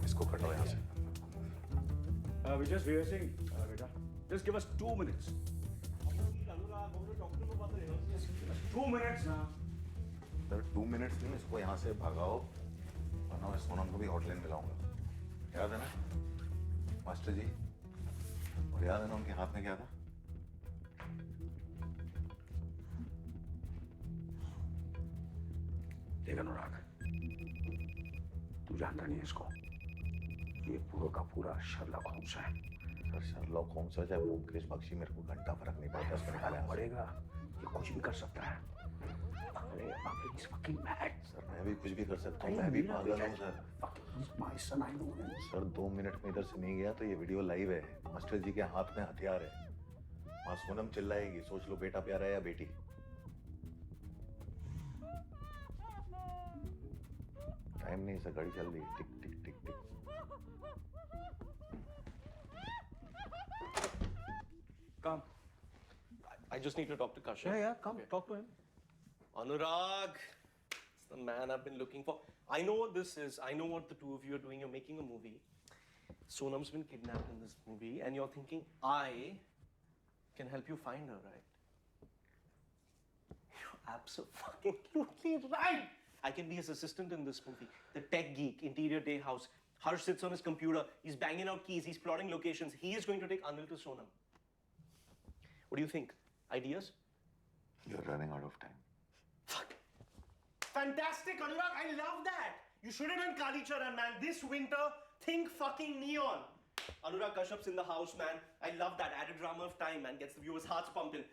इसको कटो यहाँ से. We just rehearsing, beta. Just give us 2 minutes. 2 minutes ना. सर 2 मिनट्स नहीं. इसको यहाँ से भगाओ वरना मैं सोनम को भी हॉटलाइन मिलाऊंगा. याद है ना मास्टर जी? और याद है ना उनके हाथ में क्या था? देख अनुराग, तू जानता नहीं है इसको. ये पूरा का पूरा शर्लॉक होम्स है. सर शर्लॉक होम्स है चाहे मुकेश बख्शी, मेरे को घंटा फर्क नहीं पड़ता. उसको निकाले पड़ेगा. ये कुछ भी कर सकता है. अरे he's fucking mad. सर मैं भी कुछ भी कर सकता हूँ. मैं भी पागल हूँ sir. My son, I know. Sir 2 minute में इधर से नहीं गया तो ये वीडियो लाइव है. मास्टर जी के हाथ में हथियार है. माँ सोनम चिल्लाएगी. सोच लो बेटा प्यारा है या बेटी. टाइम टाइम नहीं सर घड़ी चल रही है टिक टिक टिक टिक Come. I just need to talk to Kashyap. Yeah, come, talk to him. Anurag, it's the man I've been looking for. I know what this is. I know what the two of you are doing. You're making a movie. Sonam's been kidnapped in this movie, and you're thinking I can help you find her, right? You're absolutely right. I can be his assistant in this movie. The tech geek, interior day house. Harsh sits on his computer. He's banging out keys. He's plotting locations. He is going to take Anil to Sonam. What do you think? Ideas? You're running out of time. Fuck. Fantastic, Anurag. I love that. You should have done Kali Charan, man. This winter, think fucking neon. Anurag Kashyap's in the house, man. I love that. Added drama of time, man. Gets the viewers' hearts pumping.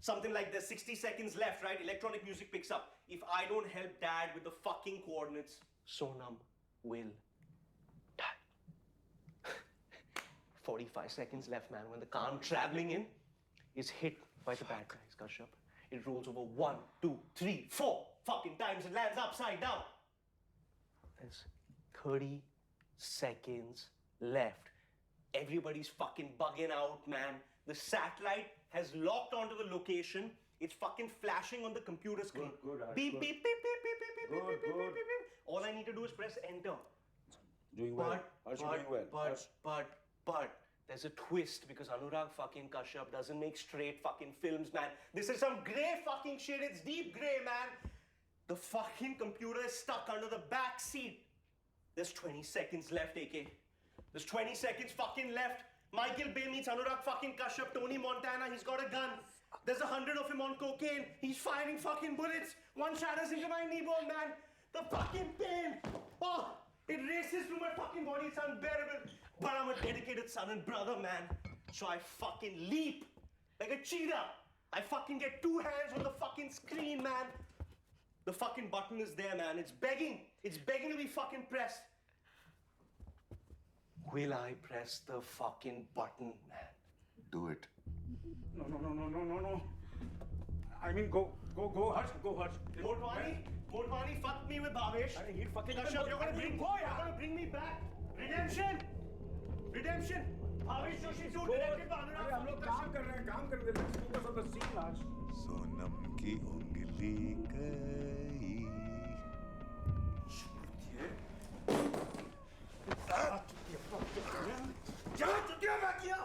Something like there's 60 seconds left, right? Electronic music picks up. If I don't help Dad with the fucking coordinates, Sonam will die. 45 seconds left, man. When the car I'm traveling in is hit by the bad guys, Kashyap. It rolls over 1, 2, 3, 4 fucking times and lands upside down. There's 30 seconds left. Everybody's fucking bugging out, man. The satellite has locked onto the location. It's fucking flashing on the computer screen. Good, beep, good. beep, beep, beep, beep, beep, beep, beep, beep, beep, beep, beep. All I need to do is press enter. Doing well. Harsh, you're doing well. But there's a twist because Anurag fucking Kashyap doesn't make straight fucking films, man. This is some grey fucking shit. It's deep grey, man. The fucking computer is stuck under the back seat. There's 20 seconds left, AK. There's 20 seconds fucking left. Michael Bay meets Anurag fucking Kashyap, Tony Montana. He's got a gun. There's 100 of him on cocaine. He's firing fucking bullets. One shatters into my knee bone, man. The fucking pain. Oh, it races through my fucking body. It's unbearable. But I'm a dedicated son and brother, man. So I fucking leap like a cheetah. I fucking get 2 hands on the fucking screen, man. The fucking button is there, man. It's begging. It's begging to be fucking pressed. Will I press the fucking button, man? Do it. No. I mean, go, Harsh, go, Harsh. Motwani fucked me with Bhavesh. He'll fucking... Kashyap, you're gonna bring me back. Redemption. Bhavesh Joshi too directed by Anurag. हम लोग काम कर रहे हैं. Let's focus on the scene, Harsh. Sonam की उंगली गई क्या चुतिया मैं किया?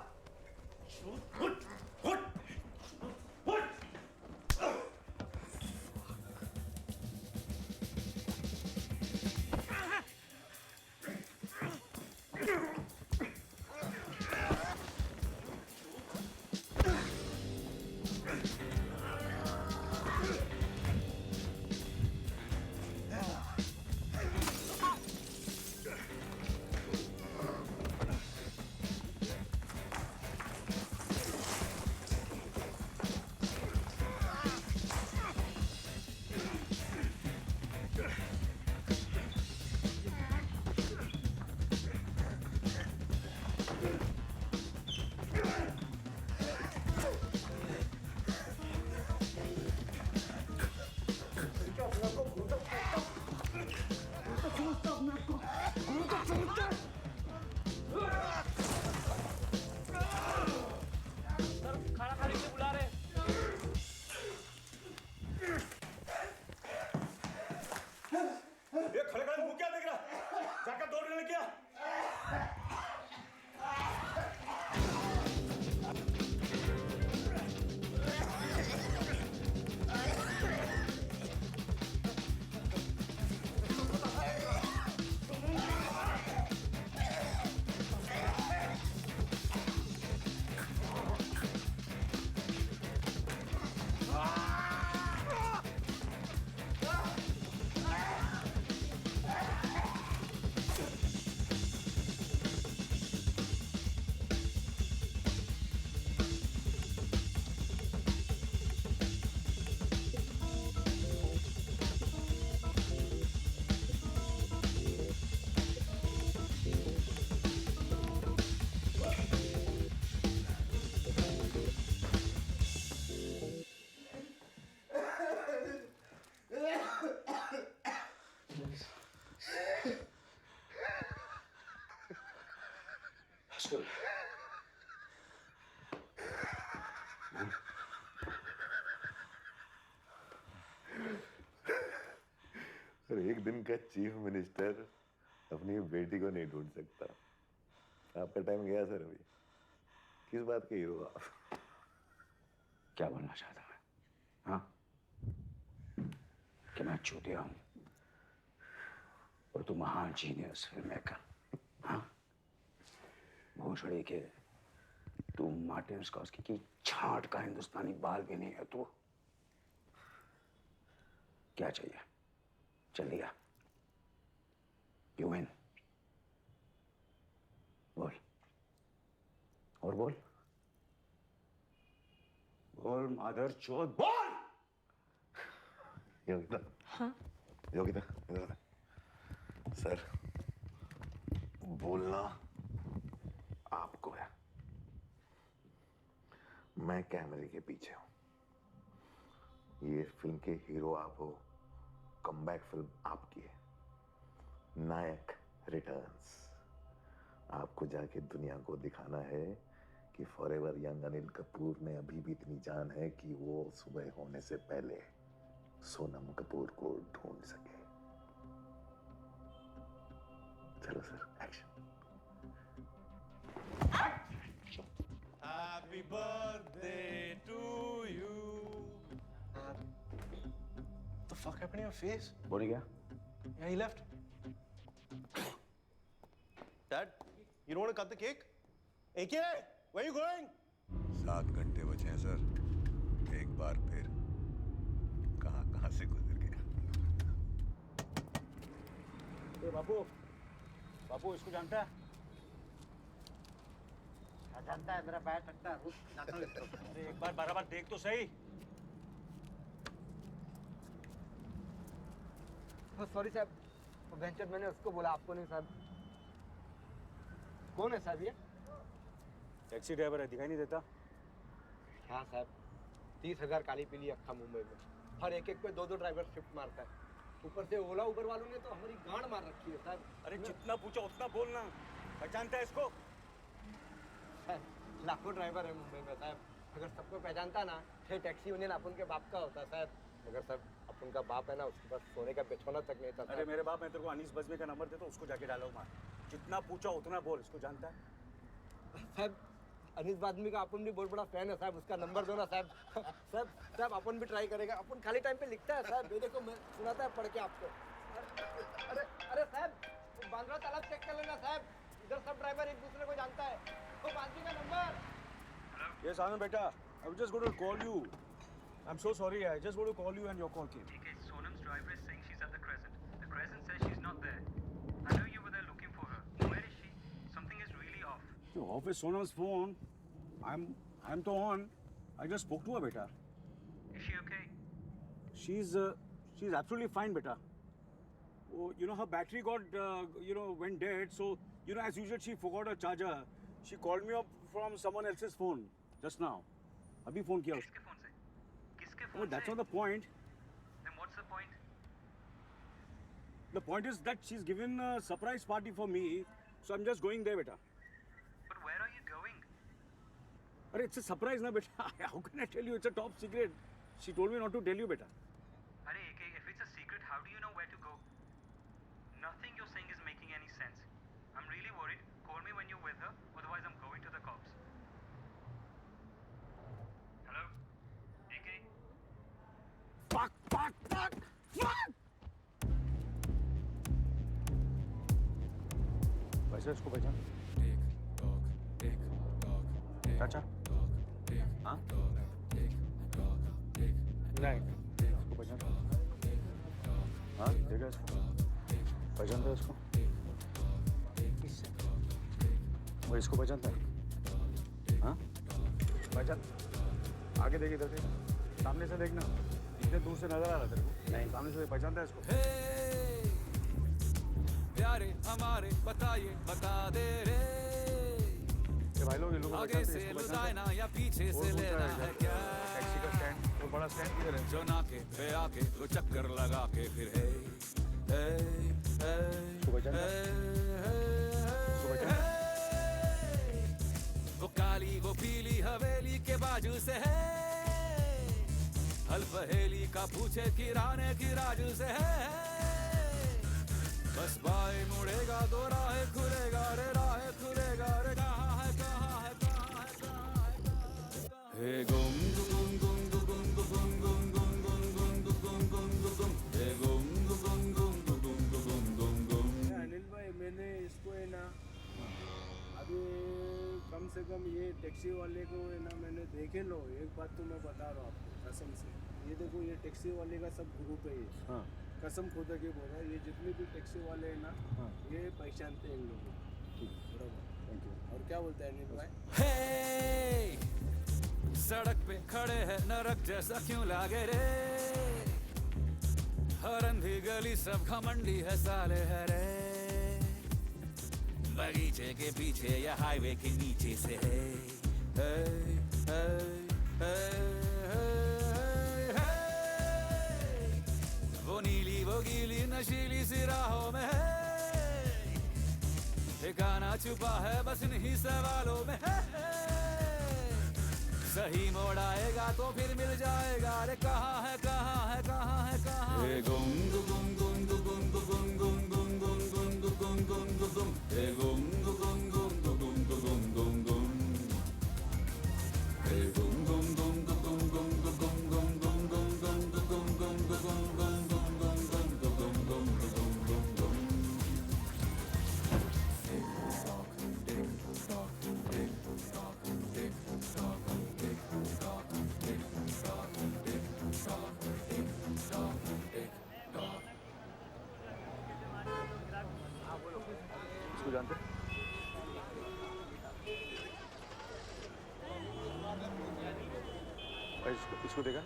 उनका चीफ मिनिस्टर अपनी बेटी को नहीं ढूंढ सकता। आपका टाइम गया सर अभी। किस बात के हीरो आप? क्या बनना चाहता है? हाँ, कि मैं चूतिया हूं और तू महान जीनियस फिल्म मेकर। हाँ, भोसड़ी के तू मार्टिन स्कॉर्सेज़ी की छांट का हिंदुस्तानी बाल भी नहीं है तू। क्या चाहिए? चल लिया। You win. बोल और बोल बोल मादर चोद बोल। योगिता। हाँ? योगिता इधर आ। सर बोलना आपको है, मैं कैमरे के पीछे हूं। ये फिल्म के हीरो आप हो, कमबैक फिल्म आपकी है, नायक रिटर्न्स। आपको जाके दुनिया को दिखाना है कि फॉरएवर यंग अनिल कपूर में अभी भी इतनी जान है कि वो सुबह होने से पहले सोनम कपूर को ढूंढ सके। चलो sir, action. Happy birthday to you. What the fuck happened to your face? बोल गया? Yeah, he left. Dad, you don't want to cut the cake? AK, where are you going? 7 घंटे बचे हैं सर। एक बार फिर कहाँ से गुजर गया। ए बापू, बापू इसको जानता है? क्या जानता है? मेरा पैर थकता है, रुक जाता हूँ इसको। अरे एक बार बराबर देख तो सही। सॉरी साहब, वेंचर मैंने उसको बोला, आपको नहीं साहब। कौन है साहब ये? टैक्सी ड्राइवर है, दिखाई नहीं देता? हाँ साहब, 30,000 काली पीली अक्खा मुंबई में, हर एक पे 2-2 ड्राइवर शिफ्ट मारता है। ऊपर से ओला उबर वालों ने तो हमारी गांड मार रखी है साहब। अरे जितना पूछा उतना बोलना। पहचानता है इसको? साहब लाखों ड्राइवर है मुंबई में साहब, अगर सबको पहचानता ना, फिर टैक्सी यूनियन अपन के बाप का होता साहब। मगर साहब अपन का बाप है ना, उसके पास सोने का बिछौना तक नहीं था। अरे मेरे बाप, मैं तेरे को अनीस बजमे का नंबर देता हूँ, उसको जाके डालो मार। जितना पूछा उतना बोल। इसको जानता है? साहब अनीस बादमी का अपन भी बहुत बड़ा फैन है साहब, उसका नंबर दो ना साहब। साहब साहब अपन भी ट्राई करेगा, अपन खाली टाइम पे लिखता है साहब। ये देखो मैं सुनाता है पढ़ के आपको। अरे अरे साहब बांद्रा तालाब चेक कर लेना साहब, इधर सब ड्राइवर एक दूसरे को जानता है। वो बादमी का number. Yes, Anand beta, I was just going to call you. I'm so sorry, I just want to call you and your call came. Okay, Sonam's driver is saying she's at the Crescent. The Crescent says she's not there. I know you were there looking for her. Where is she? Something is really off. So off is Sonam's phone. I'm to on. I just spoke to her, beta. Is she okay? She's absolutely fine, beta. Oh, you know her battery got went dead. So as usual she forgot her charger. She called me up from someone else's phone just now. अभी phone किया उसको. किसके phone से? किसके Oh, phone that's से? not the point. Then what's the point? The point is that she's given a surprise party for me, so I'm just going there, beta. But where are you going? Arey, it's a surprise, na, beta. How can I tell you? It's a top secret. She told me not to tell you, beta. Arey, AK, if it's a secret, how do you know where to go? Nothing you're saying is making any sense. I'm really worried. Call me when you're with her, otherwise I'm going to the cops. Hello? AK? Fuck! वैसे इसको पहचान? चाचा? हाँ? नहीं, इसको पहचान? हाँ, देखा इसको? पहचानता है इसको? वो इसको पहचानता है? हाँ? पहचान? आगे देख, इधर देख, सामने से देखना, इतने दूर से नजर आ रहा तेरे को? नहीं, सामने से पहचानता है इसको? प्यारे हमारे बताइए, बता दे रे, ये भाई लोग, ये लोग आगे से लुटाना या पीछे से लेना है क्या? टैक्सी का स्टैंड, और बड़ा स्टैंड किधर है? जो नाके पे आके तो चक्कर लगा के फिर है, वो काली वो पीली हवेली के बाजू से है, हल पहेली का पूछे किराने की राजू से है, बस बाएं मुड़ेगा तो राह खुलेगा रे, राह खुलेगा रे, कहाँ है कहाँ है कहाँ है कहाँ है। हे गुम गुम गुम गुम गुम गुम गुम गुम गुम गुम गुम गुम गुम, हे गुम गुम गुम गुम गुम गुम गुम। अनिल भाई मैंने इसको है ना अभी कम से कम ये टैक्सी वाले को है ना मैंने देखे लो। एक बात तो मैं बता रहा हूँ आपको कसम से, ये देखो ये टैक्सी वाले का सब ग्रुप है ये। हाँ। कसम खुदा के बोल रहा है, ये जितने भी टैक्सी वाले हैं ना हाँ। ये पहचानते हैं इन लोगों को। बराबर, थैंक यू। और क्या बोलता है अनिल भाई? हे सड़क पे खड़े हैं नरक जैसा क्यों लागे रे, हर अंधी गली सब घमंडी है साले है रे, बगीचे के पीछे या हाईवे के नीचे से है, हे, हे, हे, हे, हे। वो नीली वो गीली नशीली सी राहों में है, ठिकाना छुपा है बस इन्हीं सवालों में है। सही मोड़ आएगा तो फिर मिल जाएगा रे, कहाँ है कहाँ है कहाँ है कहाँ है। गुम गुम गुम गुम गुम गुम गुम गुम गुम गुम गुम गुम गुम, हे गुम गुम गुम गुम गुम गुम गुम, हे गुम गुम गुम गुम गुम गुम गुम गुम गुम गुम गुम गुम गुम गुम गुम गुम गुम गुम। इसको जानते? इसको देखा?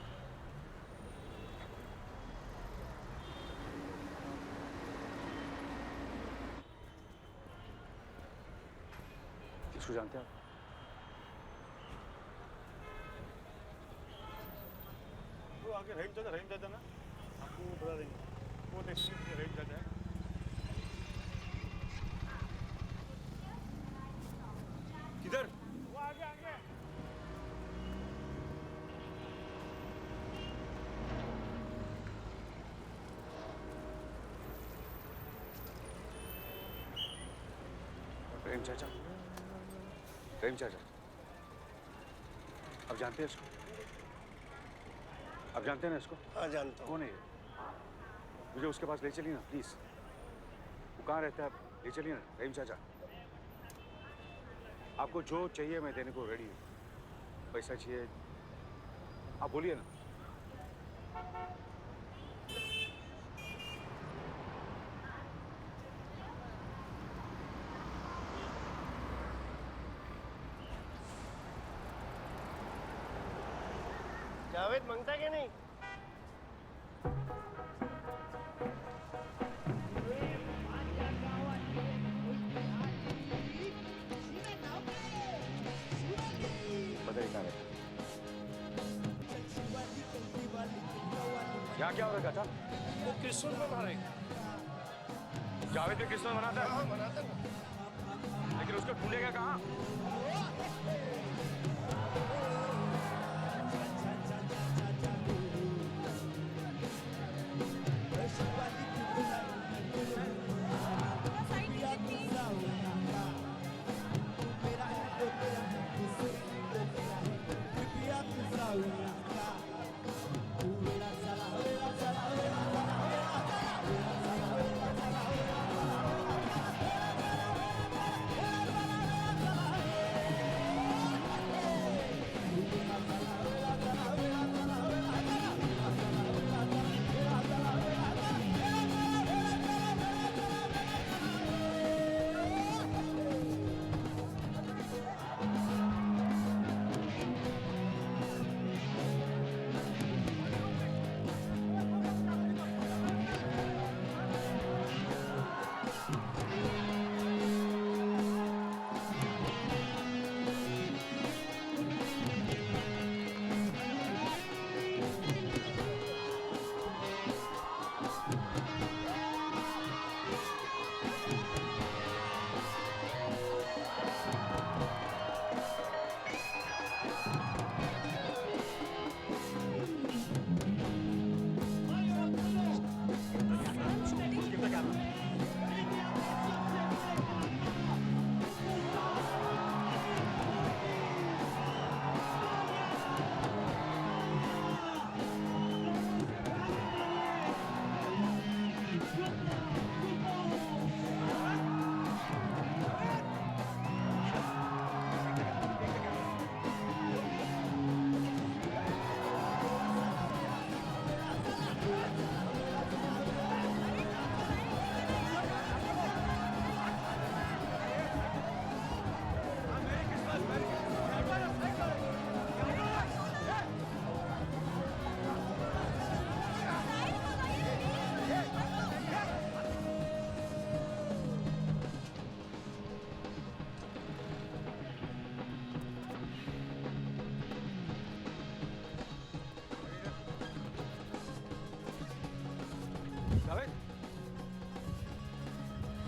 इसको जानते हैं आप? वो आगे रहीम चाचा ना आपको बता देंगे, वो टैक्सी रहीम चाचा है। किधर? वो आगे आगे। रहीम चाचा, रहीम चाचा, अब जानते हैं इसको? अब जानते हैं ना इसको? हाँ जानता हूँ। कौन है ये? मुझे उसके पास ले चलिए ना प्लीज। वो कहाँ रहता है? ले चलिए ना रहीम चाचा। आपको जो चाहिए मैं देने को रेडी हूँ। पैसा चाहिए आप बोलिए ना। जावेद मांगता क्या नहीं? बताइए कहाँ रहता है? यहाँ क्या हो रहा था? वो किशोर में मारे। जावेद भी किसमें बनाता है? हाँ बनाता ना। लेकिन उसको ढूंढेगा कहाँ?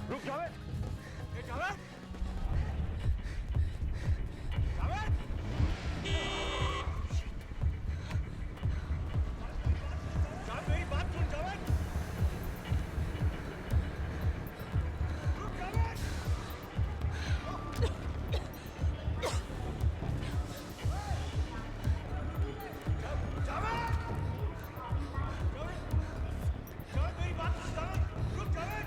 रुक जावेद। जावेद। जावेद मेरी बात सुन जावेद। रुक जावेद। मेरी बात सुन जावेद। रुक जावेद।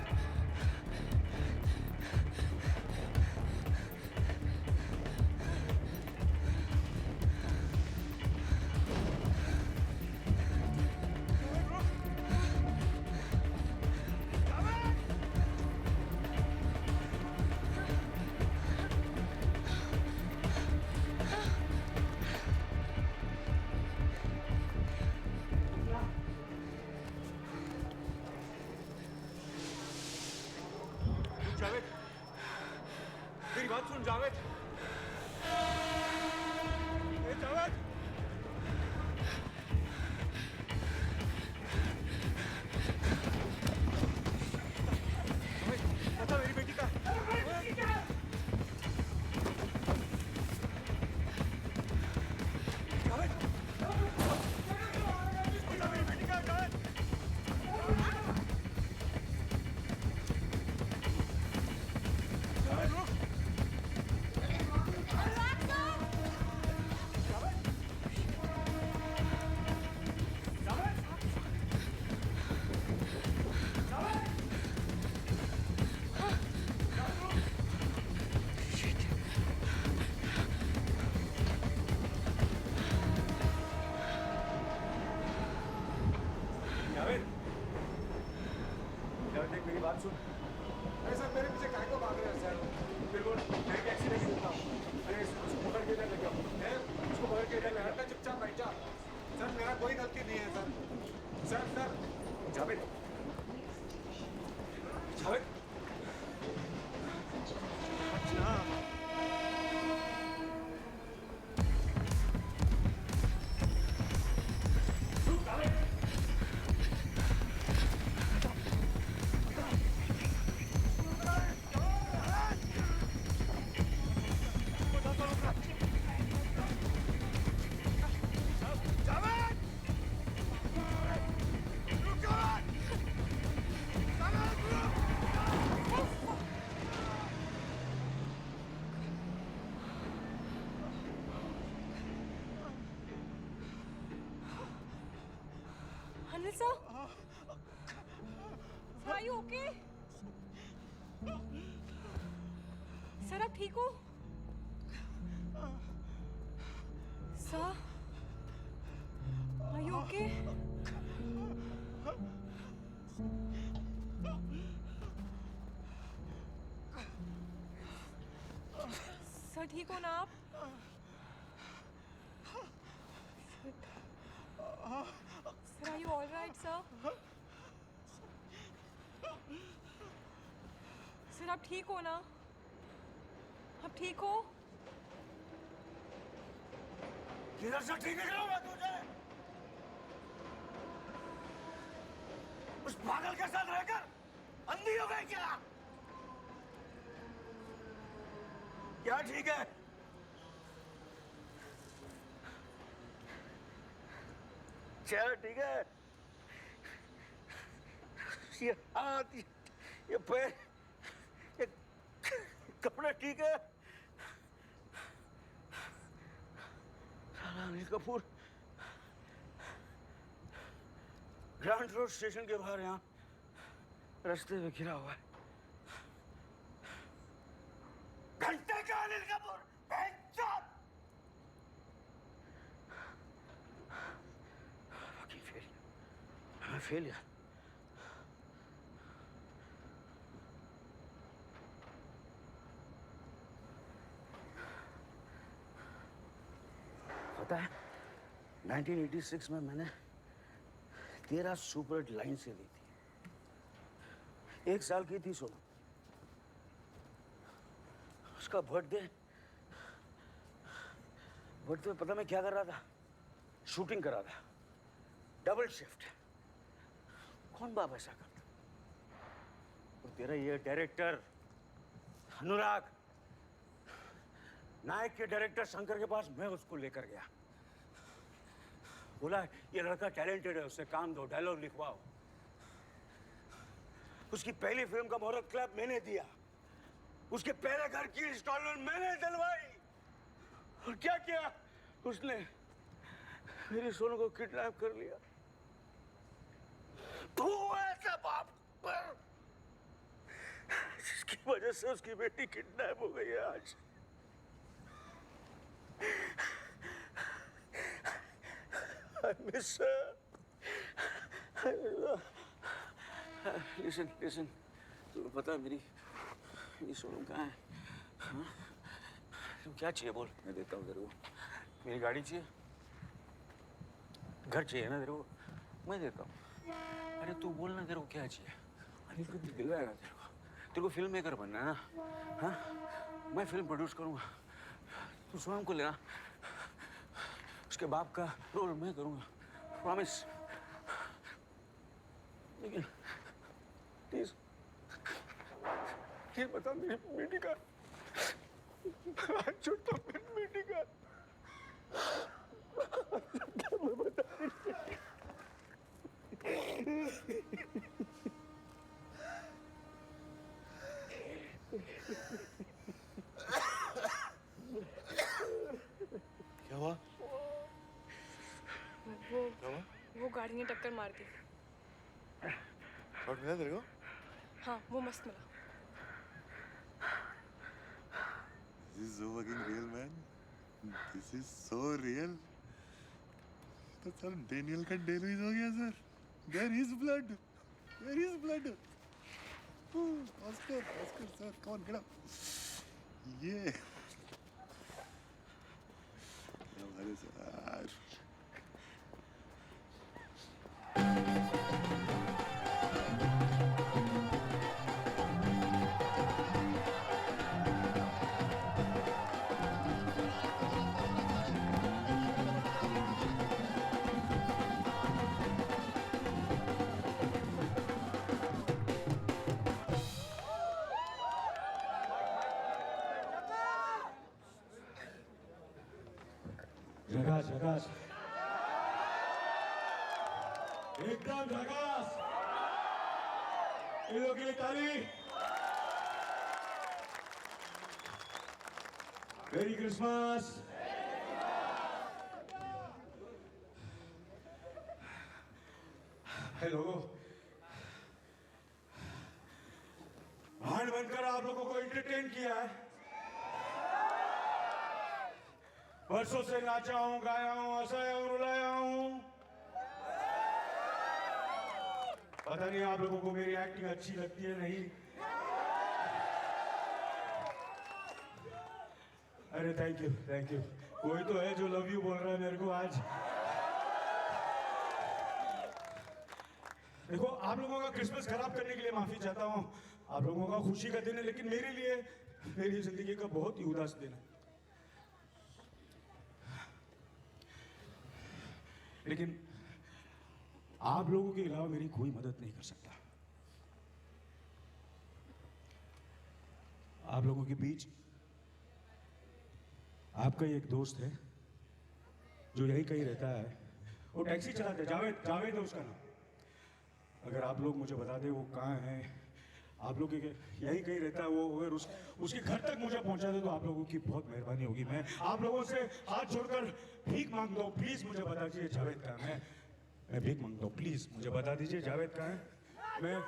जावेद मेरी बात सुन जावेद। ए जावेद। बता मेरी बेटी का। जावेद बता मेरी बेटी का। जावेद देख मेरी बात सुन। अरे सर मेरे पीछे काय को भाग रहे हैं सर? बिल्कुल मैं टैक्सी लेके देता हूँ। अरे उसको पकड़ के इधर लेके आओ। उसको पकड़ के इधर ले आओ। चुपचाप बैठ जा। सर मेरा कोई गलती नहीं है sir. Sir sir Javed. Javed अच्छा Anil sir? Sir, are you okay? Sir, आप ठीक हो? Sir? Are you okay? Sir ठीक हो ना आप? Sir, are you all right, sir? Sir, आप ठीक हो ना? आप ठीक हो? किधर से ठीक निकला मैं तुझे? उस पागल के साथ रहकर अंधी हो गई क्या? क्या ठीक है? चलो ठीक है। ये हाथ, ये पैर, ये कपड़े ठीक है। साला Anil Kapoor grand road station के बाहर यहाँ रास्ते में गिरा हुआ है। घंटे का अनिल कपूर फेलियर। पता है 1986 में मैंने 13 सुपर हिट लाइन से ली थी। 1 साल की थी सोनम। उसका बर्थडे पता मैं क्या कर रहा था? शूटिंग कर रहा था। Double shift. कौन बाप ऐसा करता? और तेरा ये डायरेक्टर अनुराग, नायक के डायरेक्टर शंकर के पास मैं उसको लेकर गया। बोला ये लड़का टैलेंटेड है, उससे काम दो, डायलॉग लिखवाओ। उसकी पहली फिल्म का मुहूर्त क्लब मैंने दिया, उसके पहले घर की इंस्टॉलमेंट मैंने दिलवाई। और क्या किया उसने? मेरी सोनू को किडनैप कर लिया। तू ऐसा बाप पर जिसकी वजह से उसकी बेटी किडनैप हो गई है आज। I miss her. Listen. तुम्हें पता है मेरी सोनू कहाँ है? हाँ? तुम क्या चाहिए बोल, मैं देता हूँ तेरे को। मेरी गाड़ी चाहिए, घर चाहिए ना तेरे को, मैं देता हूँ। अरे तू बोल ना तेरे को क्या चाहिए, अनिल को दिलवाएगा तेरे को फिल्म मेकर बनना है ना? हाँ, मैं फिल्म प्रोड्यूस करूँगा, तू स्वयं को लेना, उसके बाप का रोल मैं करूँगा, प्रॉमिस। लेकिन प्लीज बता मेरी बेटी का छोटा बेटी का मैं बता क्या हुआ? वो गाड़ी ने टक्कर मार दी। शॉट मिला तेरे को? हाँ, वो मस्त मिला। This is so fucking real, man. This is so real. तो सर डेनियल का डेलुइस हो गया sir. There is blood. There is blood. Oscar, sir, come on, get up. Yeah. हमारे सर. झकास एकदम झकास। इन लोगों के लिए ताली। मेरी क्रिसमस। हे लोगों, भांड बनकर आप लोगों को एंटरटेन किया है। वर्षों से नाचा हूं, गाया हूं, हंसाया हूं, रुलाया हूं। पता नहीं आप लोगों को मेरी एक्टिंग अच्छी लगती है नहीं। अरे थैंक यू। कोई तो है जो लव यू बोल रहा है मेरे को आज। देखो, आप लोगों का क्रिसमस खराब करने के लिए माफी चाहता हूं। आप लोगों का खुशी का दिन है, लेकिन मेरे लिए मेरी जिंदगी का बहुत ही उदास दिन है। लेकिन आप लोगों के अलावा मेरी कोई मदद नहीं कर सकता। आप लोगों के बीच आपका ही एक दोस्त है जो यही कहीं रहता है। वो टैक्सी चलाता है, जावेद है उसका नाम। अगर आप लोग मुझे बता दें वो कहाँ है, आप लोग यही कहीं रहता है वो, अगर उसके घर तक मुझे पहुंचा दे तो आप लोगों की बहुत मेहरबानी होगी। मैं आप लोगों से हाथ जोड़कर भीख मांगता हूँ, प्लीज मुझे बता दीजिए जावेद कहाँ है। मैं भीख मांगता हूँ, प्लीज मुझे बता दीजिए जावेद कहाँ है। मैं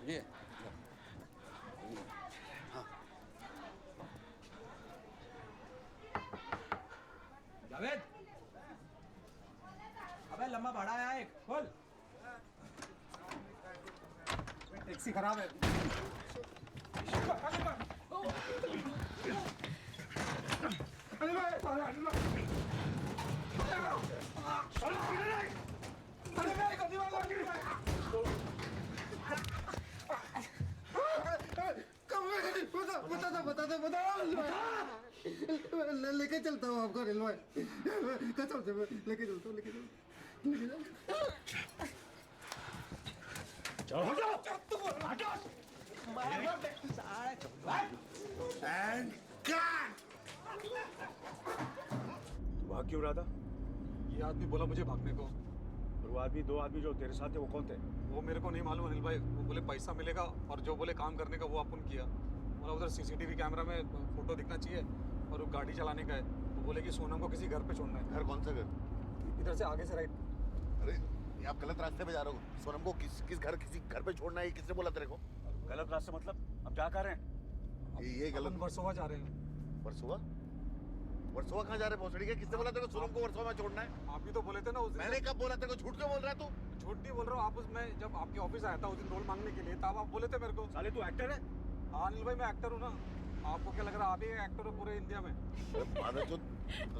ये जावेद, अबे लंबा भाड़ा आया एक, खोल। टैक्सी खराब है। लेके चलता हूँ आपको रेलवे, कसम से लेके चलता हूँ, लेके चलो हो जाओ, भाग क्यों रहा था? ये आदमी बोला मुझे भागने को। और वो आदमी, दो आदमी जो तेरे साथ थे वो कौन थे? वो मेरे को नहीं मालूम अनिल भाई, वो बोले पैसा मिलेगा और जो बोले काम करने का वो अपन किया। बोला उधर सीसीटीवी कैमरा में फोटो दिखना चाहिए और वो गाड़ी चलाने का है। वो बोले कि सोनम को किसी घर पे छोड़ना है। घर कौन सा घर? इधर से आगे से राइट। अरे ये आप गलत रास्ते पे जा रहे हो। सोनम को किस घर पे छोड़ना है, किसने बोला तेरे को? गलत रास्ते मतलब? अब क्या कर रहे हैं? ये गलत। वर्सोवा जा रहे हैं। वर्सोवा? वर्सोवा कहाँ जा रहे हैं भोसड़ी के? किसने बोला तेरे को सोनम को वर्सोवा में छोड़ना है? आप भी तो बोले थे ना उस दिन। मैंने कब बोला तेरे को? झूठ क्यों बोल रहा है तू? झूठ नहीं बोल रहा हूँ। आप उसमें जब आपके ऑफिस आया था उस दिन रोल मांगने के लिए, तब आप बोले थे मेरे को। साले तू एक्टर है? हाँ अनिल भाई मैं एक्टर हूँ ना। आपको क्या लग रहा है आप ही एक्टर हो पूरे इंडिया में? मादर जो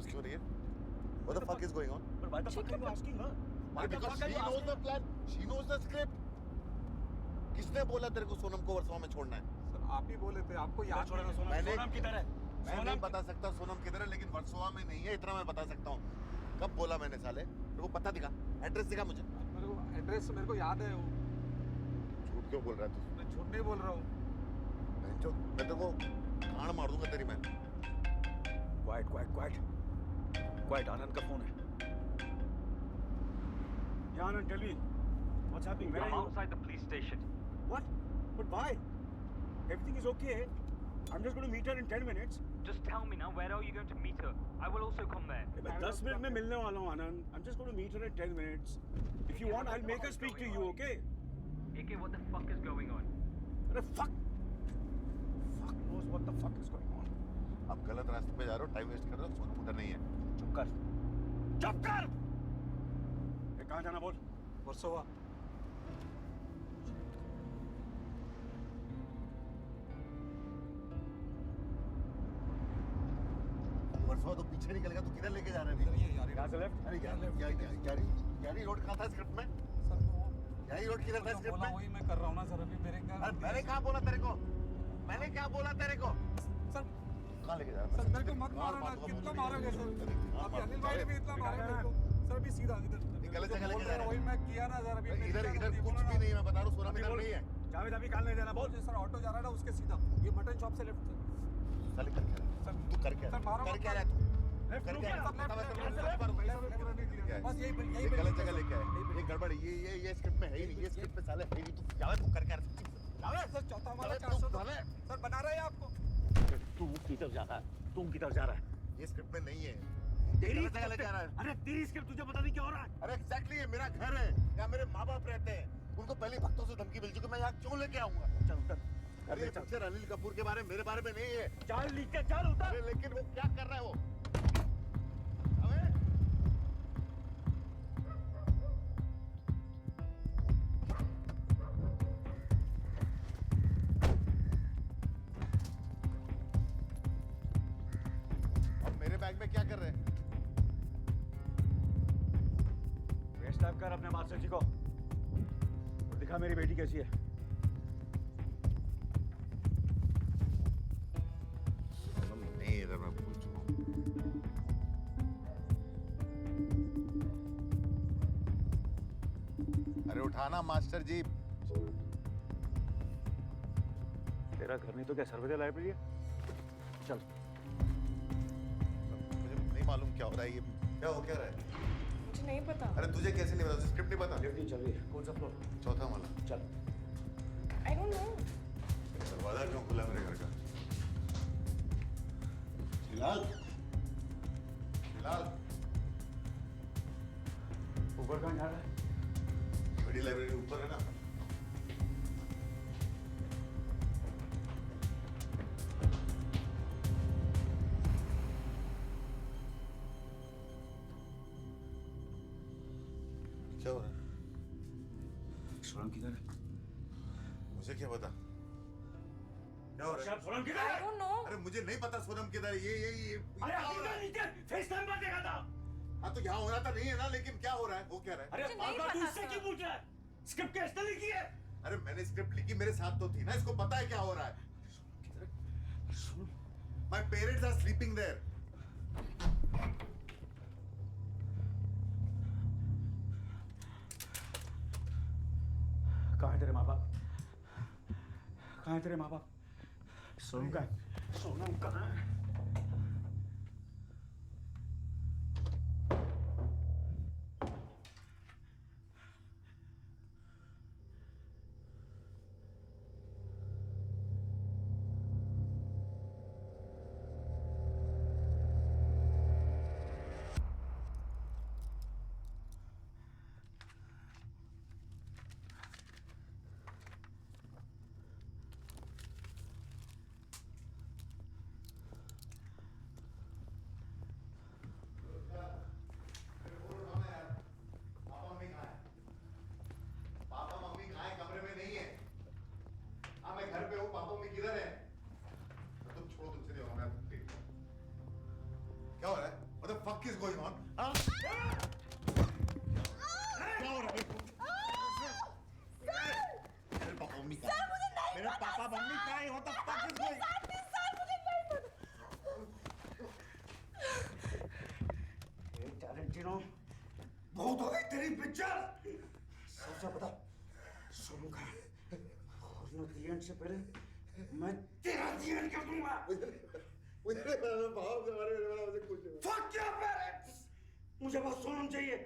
क्यों रही है? What the fuck is going on? But why the fuck are you asking her? Because she knows the plan. She knows the script. किसने बोला तेरे को सोनम को वर्सोवा में छोड़ना है? सर आप ही बोले थे। आपको याद छोड़ना सोनम? मैंने सोनम किधर है? मैं नहीं बता सकता सोनम किधर है, लेकिन वर्सोवा में नहीं है इतना मैं बता सकता हूँ। कब बोला मैंने साले? तेरे को पता दिखा, एड्रेस दिखा मुझे। मेरे को एड्रेस मेरे को याद है। वो झूठ क्यों बोल रहा है तू? मैं झूठ नहीं बोल रहा हूँ। मैं तेरे को कान मार दूंगा तेरी मैं। Quiet, quiet, quiet. Quiet, आनंद का फोन है। Yeah, Anand, tell me. What's happening? Where are you? outside the police station. What? But why? Everything is okay. I'm just going to meet her in 10 minutes. Just tell me now, where are you going to meet her? I will also come there. मैं 10 minute में मिलने वाला हूँ आनंद. I'm just going to meet her in 10 minutes. If you want, I'll make her speak to you, okay? AK, what the fuck is going on? अरे fuck! Fuck knows what the fuck is going on. आप गलत रास्ते पे जा रहे हो, time waste कर रहे हो। सोनम उधर नहीं है। चुप कर. चुप कर! ये कहाँ जाना बोल? वर्सोवा। वर्सोवा तो पीछे निकल गया, तू किधर लेके जा रहे हैं? यहाँ से लेफ्ट? अरे यारी रोड कहाँ था स्क्रिप्ट में? यारी रोड किधर था स्क्रिप्ट में? वही मैं कर रहा हूँ ना सर अभी मेरे घर। मैंने क्या बोला तेरे को? मैंने क्या बोला तेरे को? सर कहाँ लेके जा रहा है? सर मेरे को मत मारो ना, कितना मारोगे सर? अभी अनिल भाई ने भी इतना मारा मेरे को। सर अभी सीधा इधर गलत जगह लेके जा रहा है। वही मैं किया ना सर अभी। इधर कुछ भी नहीं है, मैं बता रहा हूँ सोनम इधर नहीं है। जावेद अभी कहाँ ले जाना बोल? सर ऑटो जा रहा है ना उसके सीधा, ये मटन शॉप से लेफ्ट सर। साले कर क्या रहा है? तू कर क्या रहा है? कर क्या रहा है तू? कर क्या रहा है? बस यही गलत जगह लेके आए। ये गड़बड़, ये स्क्रिप्ट में है ही नहीं। ये स्क्रिप्ट में साले है ही नहीं। तू जावे, तू कर क्या रहा है? जावे सर चौथा हमारा तू सर बना रहा है आपको। तू किधर जा रहा है? तुम किधर जा रहा है? ये स्क्रिप्ट में नहीं है। तेरी गलत जगह लेके आ रहा है। अरे तेरी स्क्रिप्ट तुझे पता नहीं क्या हो रहा है? अरे एग्जैक्टली ये मेरा घर है, यहाँ मेरे माँ बाप रहते हैं। उनको पहले भक्तों से धमकी मिल चुकी, मैं यहाँ क्यों लेके आऊंगा? चल उतर। अरे ये पिक्चर अनिल कपूर के बारे में, मेरे बारे में नहीं है। चल नीचे चल उतर। अरे लेकिन वो क्या कर रहा है वो? अब मेरे बैग में क्या कर रहे हैं? वेस्ट टाइप कर अपने मास्टर जी को और दिखा मेरी बेटी कैसी है। नहीं इधर मैं भूल चुका हूँ। अरे उठाना मास्टर जी। तेरा घर नहीं तो क्या सर्वोदय लाइब्रेरी है? चल। मुझे नहीं मालूम क्या हो रहा है। ये क्या रहा है? मुझे नहीं पता। अरे तुझे कैसे नहीं पता? स्क्रिप्ट नहीं पता? लेफ्ट चल रही है। कौन सा फ्लोर? चौथा वाला। चल। I don't know. दरवाजा क्यों खुला मेरे घर का? फिलहाल ऊपर कहाँ जा रहा है? बड़ी लाइब्रेरी ऊपर है ना। सोनम किधर है? मुझे क्या पता क्या हो रहा है? सोनम किधर है? I don't know. अरे मुझे नहीं पता सोनम किधर है। ये अरे नीचे फेस टाइम पर देखा था। हाँ तो यहाँ हो रहा था नहीं है ना, लेकिन क्या हो रहा है वो क्या रहा है? अरे बाबा तू इससे क्यों पूछ रहा है? स्क्रिप्ट कैसे लिखी है? अरे मैंने स्क्रिप्ट लिखी, मेरे साथ तो थी ना, इसको पता है क्या हो रहा है। My parents are sleeping there. कहाँ है तेरे माँ बाप? कहाँ है तेरे माँ बाप? सोनम कहाँ है? सोनम कहाँ है? पापा मम्मी कहाँ है? कमरे में नहीं है। हाँ मैं घर पे हूँ, पापा मम्मी किधर है? तुम छोड़ो, तुमसे नहीं होगा, मैं देखता हूँ। क्या हो रहा है? What the fuck is going on? हाँ? क्या हो रहा है? मेरे पापा मम्मी कहाँ है? मेरे पापा मम्मी कहाँ है? What the fuck is going on? टैलेंटिनो, बहुत हो गई तेरी पिक्चर। सोचा बता, सोनू का और दी एंड से पहले मैं तेरा दी एंड कर दूंगा। मुझे बाप के बारे में मुझे कुछ नहीं। Fuck your parents! मुझे बस सोनम चाहिए।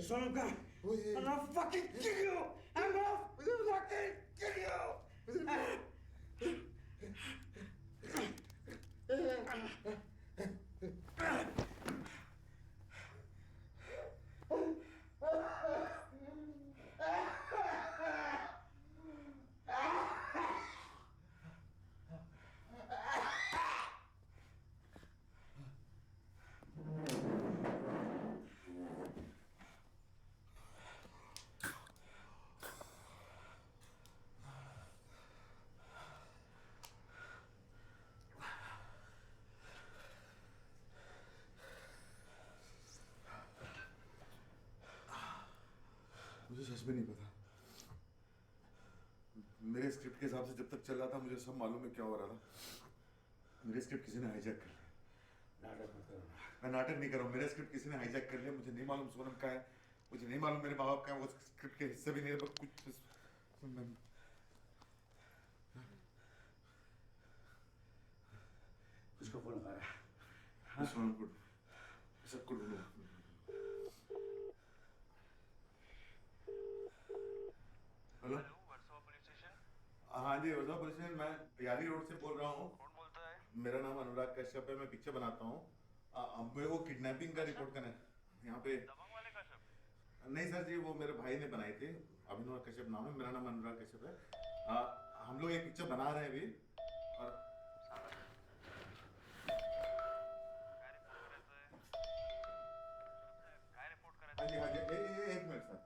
सोनम का, I'm gonna fucking kill you. I'm gonna fucking kill you. मुझे सच में नहीं पता। मेरे स्क्रिप्ट के हिसाब से जब तक चल रहा था मुझे सब मालूम है क्या हो रहा था। मेरे स्क्रिप्ट किसी ने हाईजैक कर लिया। नाटक मत करो। मैं नाटक नहीं कर रहा हूँ, मेरा स्क्रिप्ट किसी ने हाईजैक कर लिया। मुझे नहीं मालूम सोनम का है, मुझे नहीं मालूम मेरे माँ बाप का है, वो स्क्रिप्ट के हिस्से भी नहीं है। बस कुछ किसको फोन लगा रहा है? सोनम को सबको ढूंढो। हेलो, हाँ जी वर्सोवा पुलिस स्टेशन। मैं यारी रोड से बोल रहा हूँ। कौन बोलता है? मेरा नाम अनुराग कश्यप है, मैं पिक्चर बनाता हूँ। मेरे को किडनैपिंग का रिपोर्ट करना है यहाँ पे। नहीं सर जी, वो मेरे भाई ने बनाई थी, अभिनव कश्यप नाम है। मेरा नाम अनुराग कश्यप है। हम लोग एक पिक्चर बना रहे हैं अभी। और हाँ जी हाँ जी, एक मिनट सर।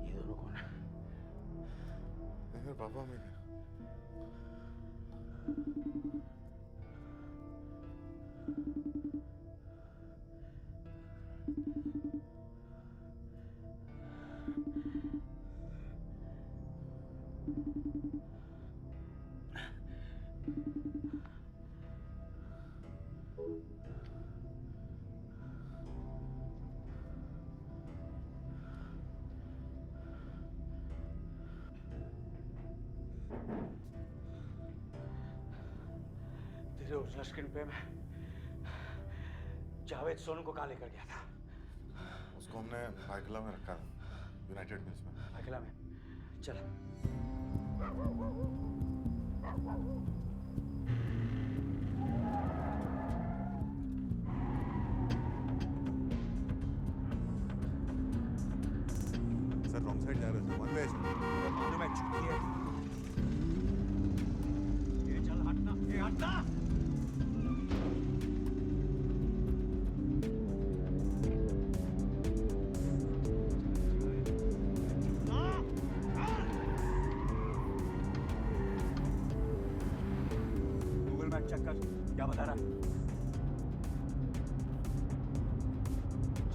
ये दोनों कौन है? मेरे पापा में तेरे ओरिजिनल स्क्रीन पे मैं जावेद सोनू को कहाँ लेकर गया था? उसको हमने भाईखला में रखा था, यूनाइटेड प्रेस में। भाईखला में? चल। सर रॉन्ग साइड जा रहे हो, वन वे है। मैं छुट्टी है। ये चल हटना, ये हटना। गूगल मैप चेक कर, क्या बता रहा है?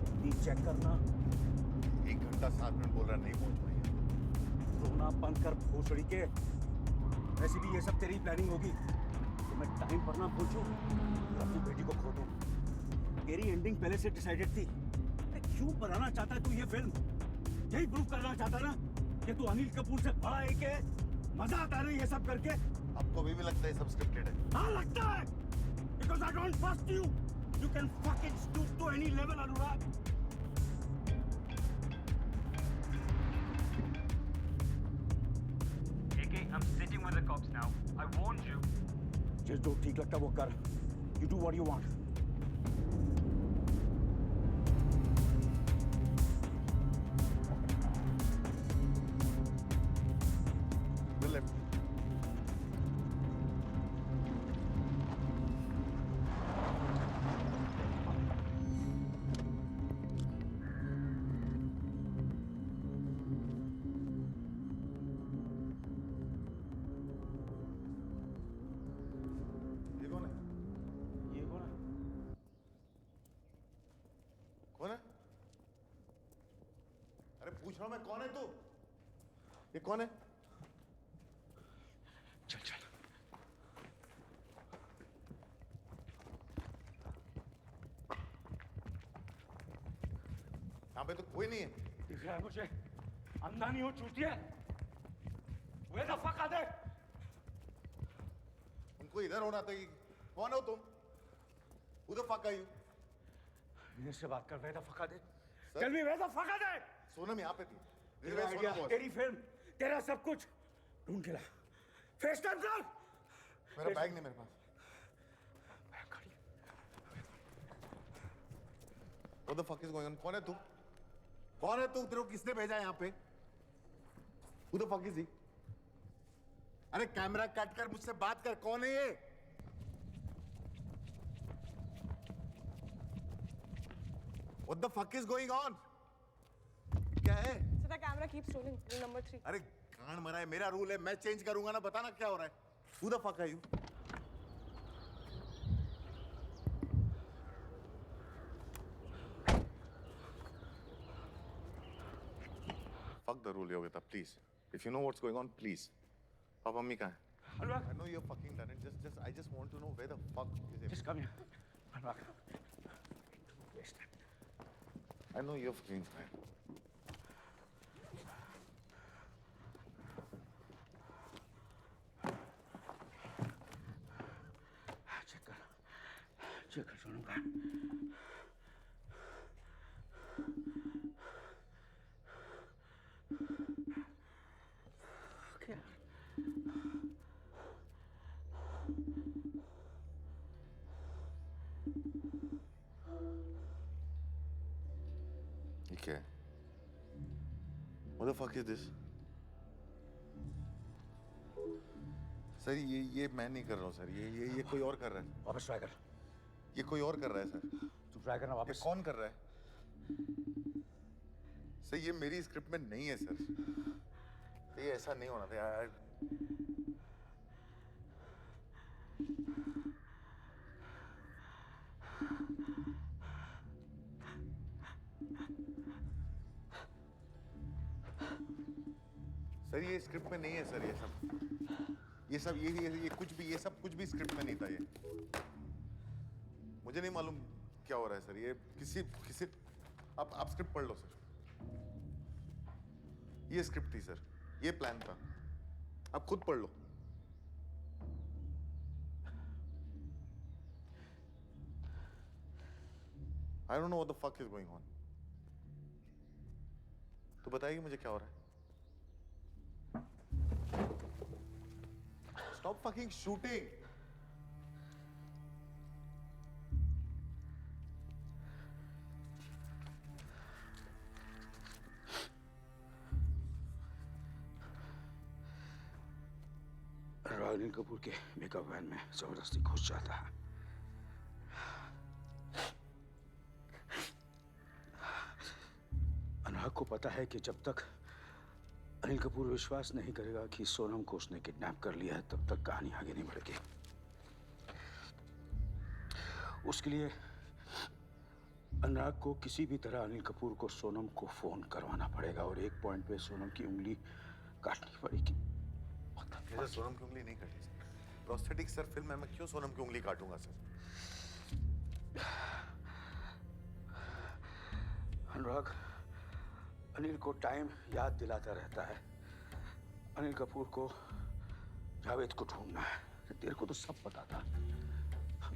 जल्दी चेक करना। 1 घंटा 7 मिनट बोल रहा है, नहीं पहुंच पाएंगे। रोना बंद कर भोसड़ी के। वैसे भी ये सब तेरी प्लानिंग होगी तो मैं टाइम पर ना पहुंचूं और अपनी बेटी को खो दूं। तेरी एंडिंग पहले से डिसाइडेड थी। अरे क्यों बनाना चाहता है तू ये फिल्म? यही प्रूव करना चाहता ना कि तू अनिल कपूर से बड़ा एक है। मजा आता है ना ये सब करके? आपको अभी भी लगता है सब स्क्रिप्टेड है? हाँ लगता है, because I don't trust you. You can fucking stoop to any level, Anurag. AK, I'm sitting with the cops now. I warned you. जिस जो ठीक लगता है वो कर. You do what you want. We'll left. ये कौन है? ये कौन है? कौन है? अरे पूछ रहा हूं मैं, कौन है तू? ये कौन है? चल चल. यहाँ पे तो कोई नहीं है. दिख रहा है मुझे. अंधा नहीं हो चूतिया. Where the fuck are they? उनको इधर होना था. कौन हो तुम? Who the fuck are you? मेरे से बात कर. Where the fuck are they? Tell me where the fuck are they? Sonam यहाँ पे थी. तेरा आइडिया, तेरी फिल्म, तेरा सब कुछ ढूंढ के ला. फेस टाइम कर. मेरा बैग नहीं मेरे पास. What the fuck is going on? कौन है तू? कौन है तू? तेरे को किसने भेजा यहाँ पे? Who the fuck is he? अरे कैमरा कट कर, मुझसे बात कर. कौन है ये? What the fuck is going on? क्या है? So the camera keeps rolling. Rule number 3. अरे कान मरा है. मेरा रूल है, मैं चेंज करूंगा ना. बताना क्या हो रहा है? Who the fuck are you? Fuck the rule, Yogita, please. If you know what's going on, please. Papa, mummy कहाँ है? Anurag. I know you're fucking done it. I just want to know where the fuck is it? Just come here. Anurag. I know you're fucking fine. Check कर सोनू का. क्या? ये क्या है? What the fuck is this? Sir ये मैं नहीं कर रहा हूँ सर. ये कोई और कर रहा है. वापस ट्राई कर. ये कोई और कर रहा है सर. तू ट्राई करना वापस. ये कौन कर रहा है? सर ये मेरी स्क्रिप्ट में नहीं है सर. ये ऐसा नहीं होना था यार. सर ये स्क्रिप्ट में नहीं है सर. ये सब कुछ भी स्क्रिप्ट में नहीं था. ये मुझे नहीं मालूम क्या हो रहा है सर. ये किसी आप स्क्रिप्ट पढ़ लो सर. ये स्क्रिप्ट थी सर. ये प्लान था. आप खुद पढ़ लो. I don't know what the fuck is going on. तो बताइए मुझे क्या हो रहा है. Stop fucking shooting. Anil Kapoor के मेकअप वैन में जबरदस्ती घुस जाता है। अनुराग को पता है कि जब तक अनिल कपूर विश्वास नहीं करेगा कि सोनम को उसने किडनैप कर लिया है, तब तक कहानी आगे नहीं बढ़ेगी। उसके लिए अनुराग को किसी भी तरह अनिल कपूर को सोनम को फोन करवाना पड़ेगा और एक पॉइंट पे सोनम की उंगली काटनी पड़ेगी। सर सोनम की उंगली नहीं काटी सर। प्रोस्थेटिक सर फिल्म है, मैं क्यों सोनम की उंगली काटूंगा सर? अनुराग अनिल को टाइम याद दिलाता रहता है। अनिल कपूर को जावेद को ढूंढना है। तेरे को तो सब पता था।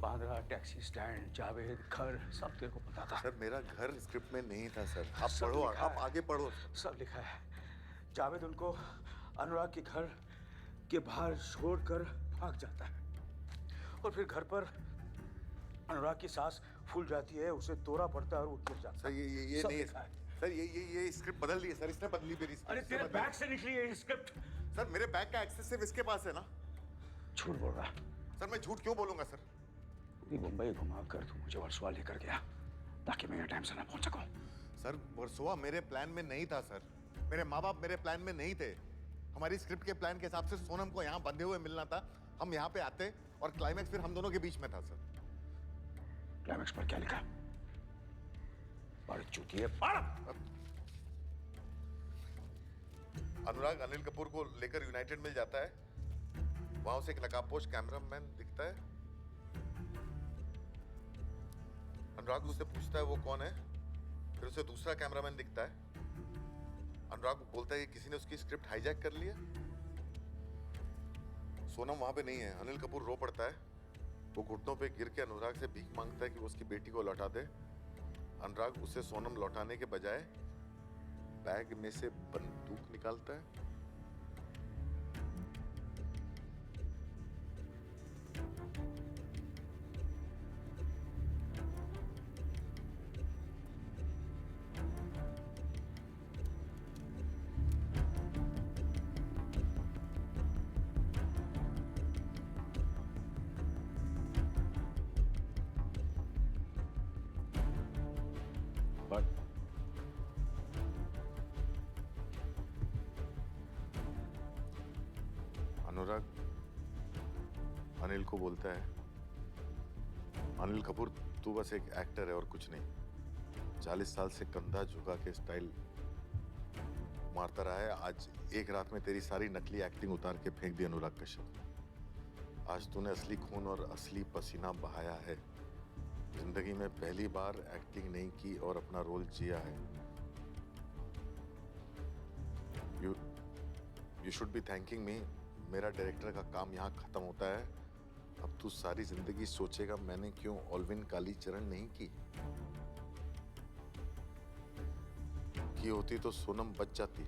बांद्रा टैक्सी स्टैंड, जावेद, घर, सब तेरे को पता था। सर मेरा घर स्क्रिप्ट में नहीं था सर। आप सब पढ़ो, लिखा आप है। आगे पढ़ो। सब लिखा है। जावेद उनको अनुराग के घर के बाहर छोड़कर भाग जाता है और फिर घर पर अनुराग की सांस फूल जाती है, उसे तोड़ा पड़ता है और वो गिर जाता है। सर ये सब नहीं लिखा है। सर ये स्क्रिप्ट बदल दी है सर। इसने बदली मेरी स्क्रिप्ट। अरे तेरे बैग से निकली है ये स्क्रिप्ट। सर मेरे बैग का एक्सेस सिर्फ इसके पास है ना। झूठ बोल रहा। सर मैं झूठ क्यों बोलूंगा सर? पूरी मुंबई घुमा कर तू मुझे वर्सोवा लेकर गया ताकि मैं टाइम से ना पहुंच सकूं। सर वर्सोवा मेरे प्लान में नहीं था सर। मेरे माँ बाप मेरे प्लान में नहीं थे। हमारी स्क्रिप्ट के प्लान के हिसाब से सोनम को यहाँ बंधे हुए मिलना था। हम यहाँ पे आते और क्लाइमैक्स फिर हम दोनों के बीच में था सर। क्लाइमैक्स पर क्या लिखा? बड़ी चूती है। अनुराग अनिल कपूर को लेकर यूनाइटेड मिल जाता है। वहां उसे एक नकाबपोश कैमरामैन दिखता है। अनुराग उससे पूछता है वो कौन है। फिर उसे दूसरा कैमरामैन दिखता है। अनुराग बोलता है कि किसी ने उसकी स्क्रिप्ट हाईजैक कर लिया। सोनम वहां पे नहीं है। अनिल कपूर रो पड़ता है। वो घुटनों पे गिर के अनुराग से भीख मांगता है कि वो उसकी बेटी को लौटा दे। अनुराग उसे सोनम लौटाने के बजाय बैग में से बंदूक निकालता है। अनुराग अनिल को बोलता है, अनिल कपूर तू बस एक एक्टर है और कुछ नहीं। 40 साल से कंधा झुका के स्टाइल मारता रहा है। आज एक रात में तेरी सारी नकली एक्टिंग उतार के फेंक दी अनुराग कश्यप। आज तूने असली खून और असली पसीना बहाया है। जिंदगी में पहली बार एक्टिंग नहीं की और अपना रोल जिया है। यू शुड बी थैंकिंग मी। मेरा डायरेक्टर का काम यहाँ खत्म होता है। अब तू सारी जिंदगी सोचेगा मैंने क्यों ऑलविन कालीचरण नहीं की। होती तो सोनम बच जाती।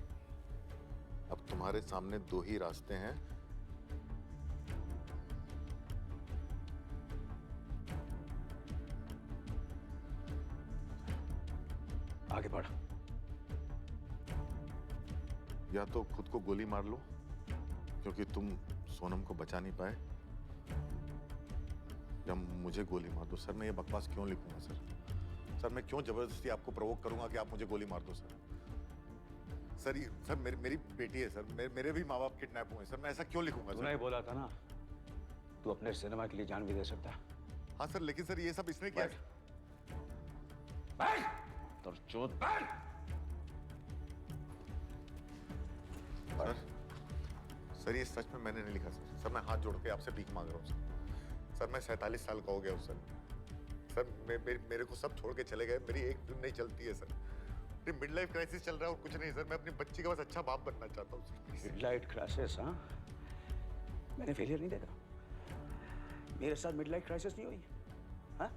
अब तुम्हारे सामने दो ही रास्ते हैं। आगे बढ़। या तो खुद को गोली मार लो क्योंकि तुम सोनम को बचा नहीं पाए, या मुझे गोली मार दो। सर मैं ये बकवास क्यों लिखूंगा सर? सर मैं क्यों जबरदस्ती आपको प्रोवोक करूंगा कि आप मुझे गोली मार दो सर? सर मेरी बेटी है सर। मेरे भी माँ बाप किडनैप हुए सर। मैं ऐसा क्यों लिखूंगा सर? तूने बोला था ना तू अपने सिनेमा के लिए जान भी दे सकता है। हाँ सर, लेकिन सर ये सब इसने किया। तो चोट सर ये सच में मैंने नहीं लिखा सर। सर मैं हाथ जोड़ के आपसे भीख मांग रहा हूँ सर। सर मैं 47 साल का हो गया हूँ सर। सर मेरे को सब छोड़ के चले गए। मेरी एक फिल्म नहीं चलती है सर। मिड लाइफ क्राइसिस चल रहा है और कुछ नहीं सर। मैं अपनी बच्ची का बस अच्छा बाप बनना चाहता हूँ सर। Mid life crisis? हाँ, मैंने फेलियर नहीं देखा। मेरे साथ मिड लाइफ क्राइसिस नहीं हुई। हाँ,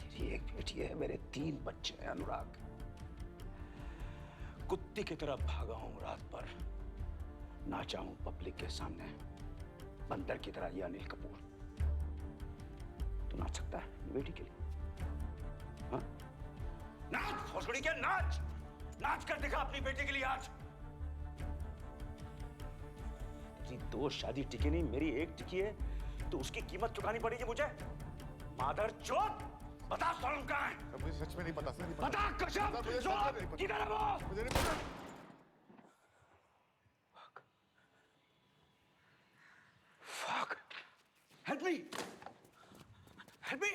तेरी एक बेटी है, मेरे 3 बच्चे हैं। अनुराग, कुत्ते की तरह भागा हूं रात पर, नाचा हूं पब्लिक के सामने। बंदर की तरह ये अनिल कपूर। तू नाच सकता है बेटी के लिए? हाँ? नाच भोसड़ी के, नाच नाच कर दिखा अपनी बेटी के लिए आज। तेरी 2 शादी टिकी नहीं, मेरी 1 टिकी है, तो उसकी कीमत चुकानी पड़ेगी मुझे। मादर चोद, बता सोनम कहाँ है? मुझे सच में नहीं पता सर। बता कश्यप, किधर है वो? मुझे नहीं पता। Fuck! Help me! Help me!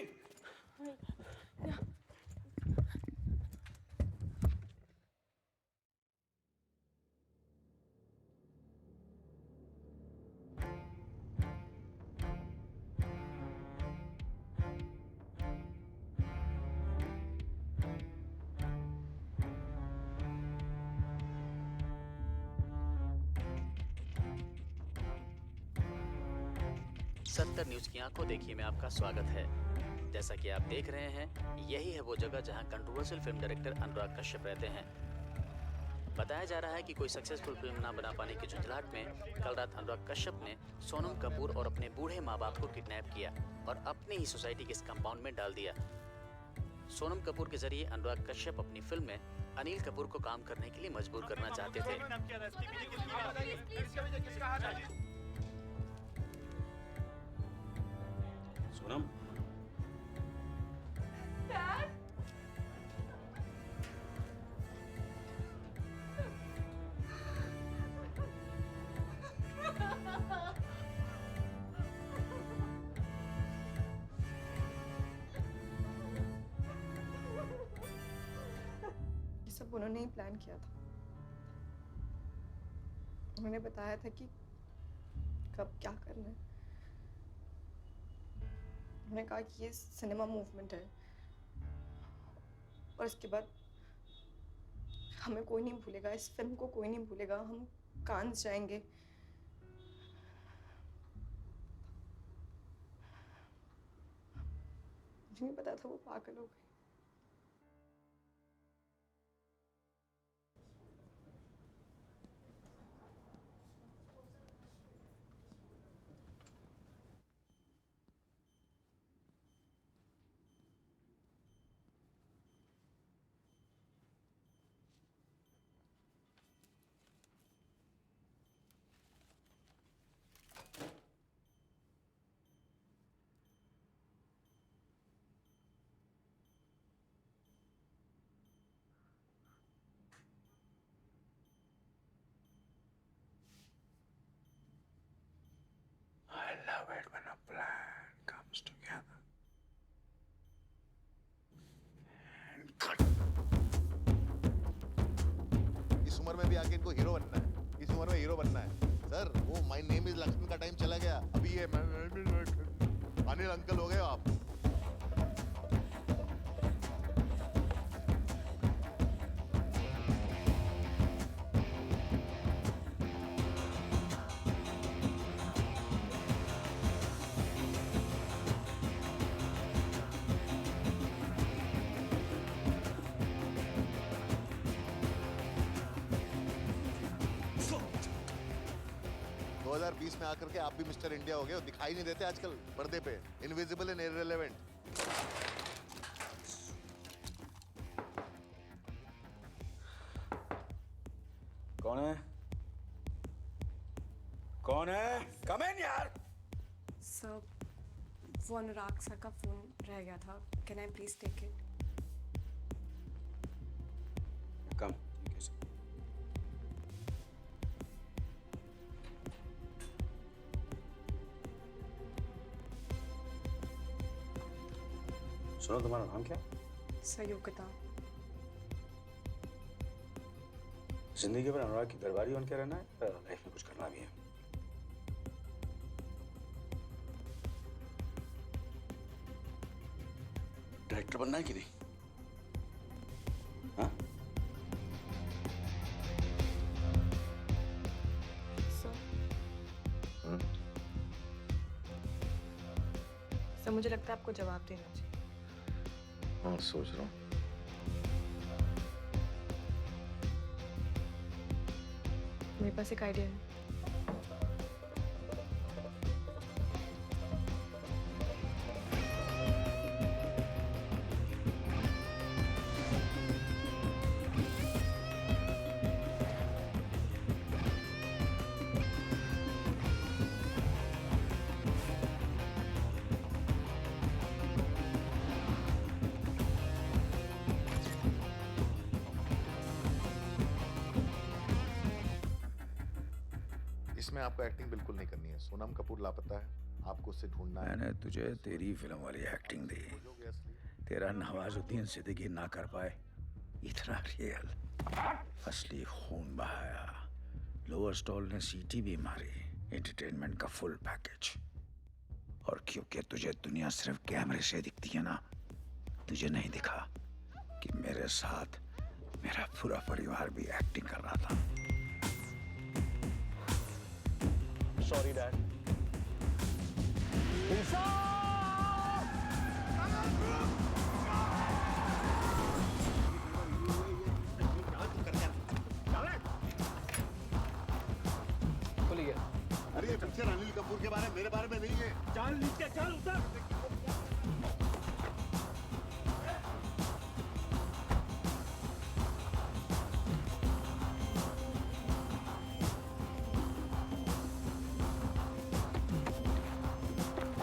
सत्तर न्यूज की आंखों देखिए में आपका स्वागत है। जैसा कि आप देख रहे हैं, यही है वो जगह जहां controversial film director Anurag Kashyap रहते हैं। बताया जा रहा है कि कोई सक्सेसफुल फिल्म ना बना पाने की झुंझलाहट में कल रात अनुराग कश्यप ने सोनम कपूर और अपने बूढ़े माँ बाप को किडनैप किया और अपनी ही सोसाइटी के इस कंपाउंड में डाल दिया। सोनम कपूर के जरिए अनुराग कश्यप अपनी फिल्म में अनिल कपूर को काम करने के लिए मजबूर करना चाहते थे। सोनम, ये सब उन्होंने ही प्लान किया था। उन्होंने बताया था कि कब क्या करना है। उन्होंने कहा कि ये सिनेमा मूवमेंट है और इसके बाद हमें कोई नहीं भूलेगा, इस फिल्म को कोई नहीं भूलेगा, हम कांस जाएंगे। मुझे नहीं पता था वो पागल हो गई। I love it when a plan comes together. And cut. इस उम्र में भी आके इनको हीरो बनना है। इस उम्र में हीरो बनना है सर। वो माय नेम इज लक्ष्मण का टाइम चला गया। अभी ये अनिल अंकल हो गए हो आप। में आकर के आप भी मिस्टर इंडिया हो गए हो। दिखाई नहीं देते आजकल पर्दे पे, इनविजिबल एंड इररिलेवेंट। कौन है? कौन है? कम इन यार। सर, वो अनुराग सर का फोन रह गया था। Can I please take it? Come. सुनो, तुम्हारा नाम क्या? सर, योगिता। जिंदगी भर अनुराग की दरबारी बन के रहना है, लाइफ में कुछ करना भी है। डायरेक्टर बनना है कि नहीं? हाँ? सर, मुझे लगता है आपको जवाब देना चाहिए। हाँ, सोच रहा हूँ। मेरे पास एक आइडिया है। इसमें आपको एक्टिंग बिल्कुल नहीं करनी है। सोनम कपूर लापता है, आपको उससे ढूंढना है। मैंने तुझे तेरी फिल्म वाली एक्टिंग दी, तेरा नवाजुद्दीन सिद्दीकी ना कर पाए इतना रियल। असली खून बहाया, लोअर स्टॉल ने सीटी भी मारी, एंटरटेनमेंट का फुल पैकेज। और क्योंकि तुझे दुनिया सिर्फ कैमरे से दिखती है ना, तुझे नहीं दिखा कि मेरे साथ मेरा पूरा परिवार भी एक्टिंग कर रहा था। Sorry, Dad. अरे ये पिक्चर अनिल कपूर के बारे में, मेरे बारे में नहीं है। चल नीचे चल, उतर।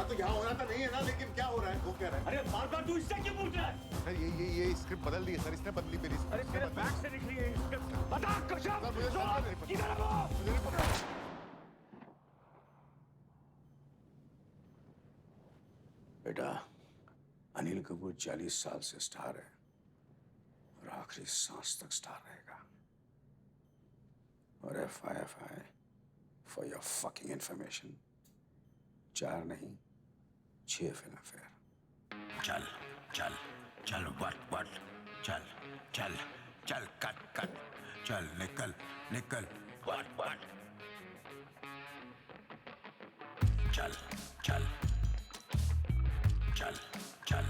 तो यहाँ होना तो नहीं है ना, लेकिन क्या हो रहा है? वो कह रहा है। अरे बार-बार तू इससे क्यों पूछ रहा है? सर ये स्क्रिप्ट बदल दी है सर, इसने बदली मेरी स्क्रिप्ट। अरे मेरे बैग से निकली है स्क्रिप्ट। बता कश्यप, मुझे किधर है वो? मुझे नहीं पता। बेटा, अनिल कपूर 40 साल से स्टार है और आखिरी सांस तक स्टार रहेगा। और FI for your fucking information, 4 नहीं 6 फिल्म फेयर। चल चल चल, वट चल चल चल, कट चल, निकल वट चल चल चल चल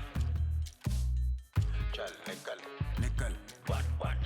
चल, निकल वट।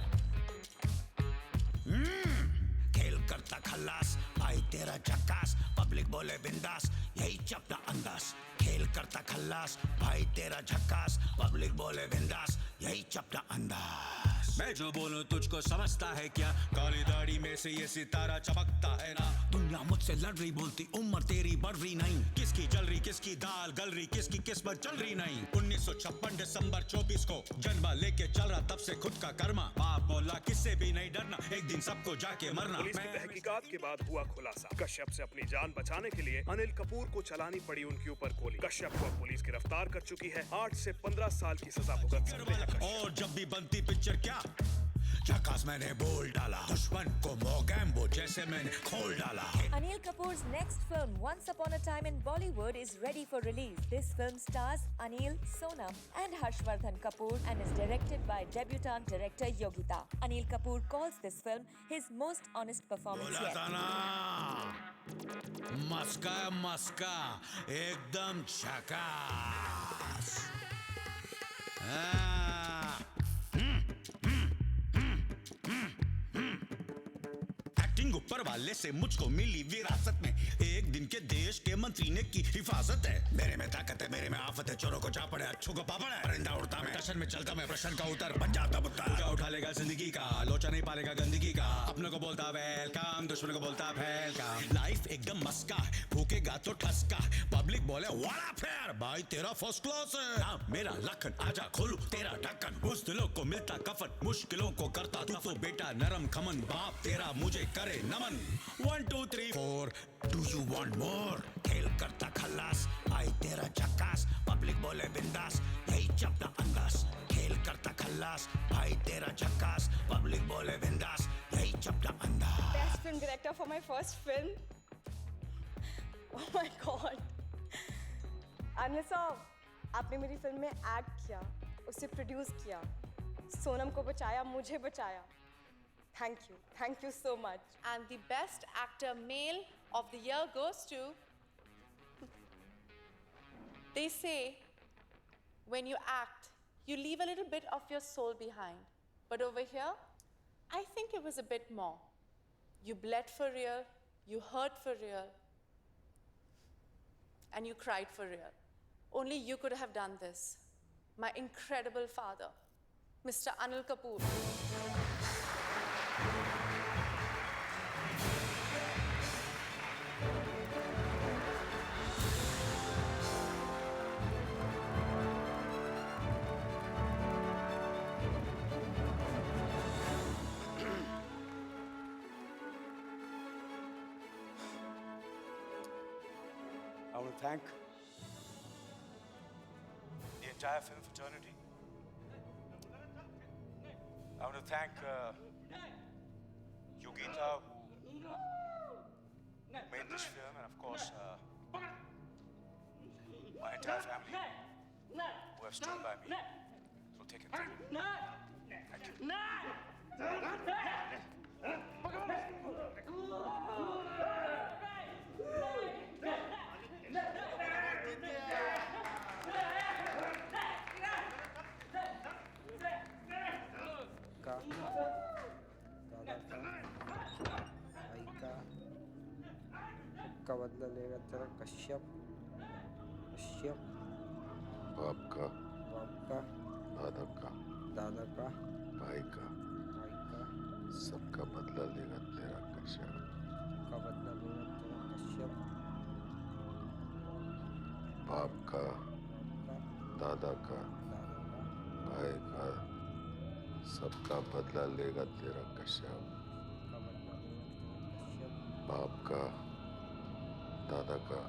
खेल करता खल्लास, भाई तेरा झक्कास, पब्लिक बोले बिंदास, यही चपटा अंदाज। खेल करता खल्लास, भाई तेरा झक्कास, पब्लिक बोले बिंदास, यही चपटा अंदाज। मैं जो बोलूं तुझको समझता है क्या? काली दाढ़ी में से ये सितारा चमकता है ना। दुनिया मुझसे लड़ रही, बोलती उम्र तेरी बढ़ रही नहीं। किसकी जल रही, किसकी दाल गल रही, किसकी किस्मत चल रही नहीं। 1956 दिसंबर 24 को जन्मा लेके चल रहा, तब से खुद का कर्मा। बाप बोला किससे भी नहीं डरना, एक दिन सबको जाके मरना। पुलिस की तहकीकात के बाद हुआ खुलासा, कश्यप से अपनी जान बचाने के लिए अनिल कपूर को चलानी पड़ी उनके ऊपर गोली। कश्यप को पुलिस गिरफ्तार कर चुकी है, 8 से 15 साल की सजा भुगत सकते हैं कश्यप। और जब भी बनती पिक्चर क्या झकास मैंने बोल डाला, दुश्मन को मोगैम्बो जैसे मैंने खोल डाला। Anil Kapoor's next film, Once Upon a Time in Bollywood, is ready for release. This film stars Anil, Sonam and Harshvardhan Kapoor and is directed by debutant director Yogita. Anil Kapoor calls this film his most honest performance बोला yet. था ना, मस्का एकदम झकास। Acting ऊपर वाले से मुझको मिली विरासत में, एक दिन के देश के मंत्री ने की हिफाजत है। मेरे में ताकत है, मेरे में आफत है, चोरों को चापड़ है, अच्छों को पापड़ है। परिंदा उड़ता मैं, टशन में चलता मैं, प्रश्न का उत्तर बन जाता बुत्ता। क्या उठा लेगा जिंदगी का, लोचा नहीं पालेगा गंदगी का। अपने को बोलता वेलकम, दुश्मन को बोलता वेलकम। लाइफ एकदम मस्का, भूखेगा तो ठसका, पब्लिक बोले वाला फेयर, भाई तेरा फर्स्ट क्लास है। नाम मेरा लखन, आजा खोलू तेरा ढक्कन। बुज़दिलों को मिलता कफन, मुश्किलों को करता तू तो बेटा नरम खमन। बाप तेरा मुझे करे नमन। 1 2 3 4, डू यू वांट मोर? खेल करता खल्लास, भाई तेरा झक्कास, पब्लिक बोले बिंदास, यही चपटा अंदाज। खेल करता खल्लास, भाई तेरा झक्कास, पब्लिक बोले बिंदास, यही चपटा अंदाज। Best film director for my first film. Oh my God. Anil साहब, आपने मेरी फिल्म में एक्ट किया, उसे प्रोड्यूस किया, सोनम को बचाया, मुझे बचाया। Thank you so much. And the best actor male of the year goes to. They say when you act, you leave a little bit of your soul behind. But over here, I think it was a bit more. You bled for real, you hurt for real, and you cried for real. Only you could have done this. My incredible father, Mr. Anil Kapoor. I want to thank the entire film fraternity. I want to thank Yogita, who made this film, and of course, my entire family who have stood by me through thick and thin. Thank you. का दादा का भाई का बदला लेगा तेरा कश्यप कश्यप बाप का दादा का भाई का सबका बदला लेगा तेरा कश्यप का बदला लेगा तेरा कश्यप बाप का दादा का भाई का सबका बदला लेगा तेरा कश्यप बाप का दादा का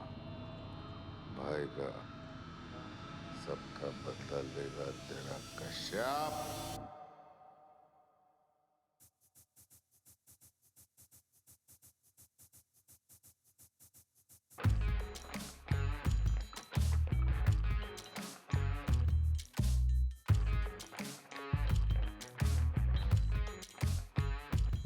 भाई का सबका बदला लेगा तेरा कश्यप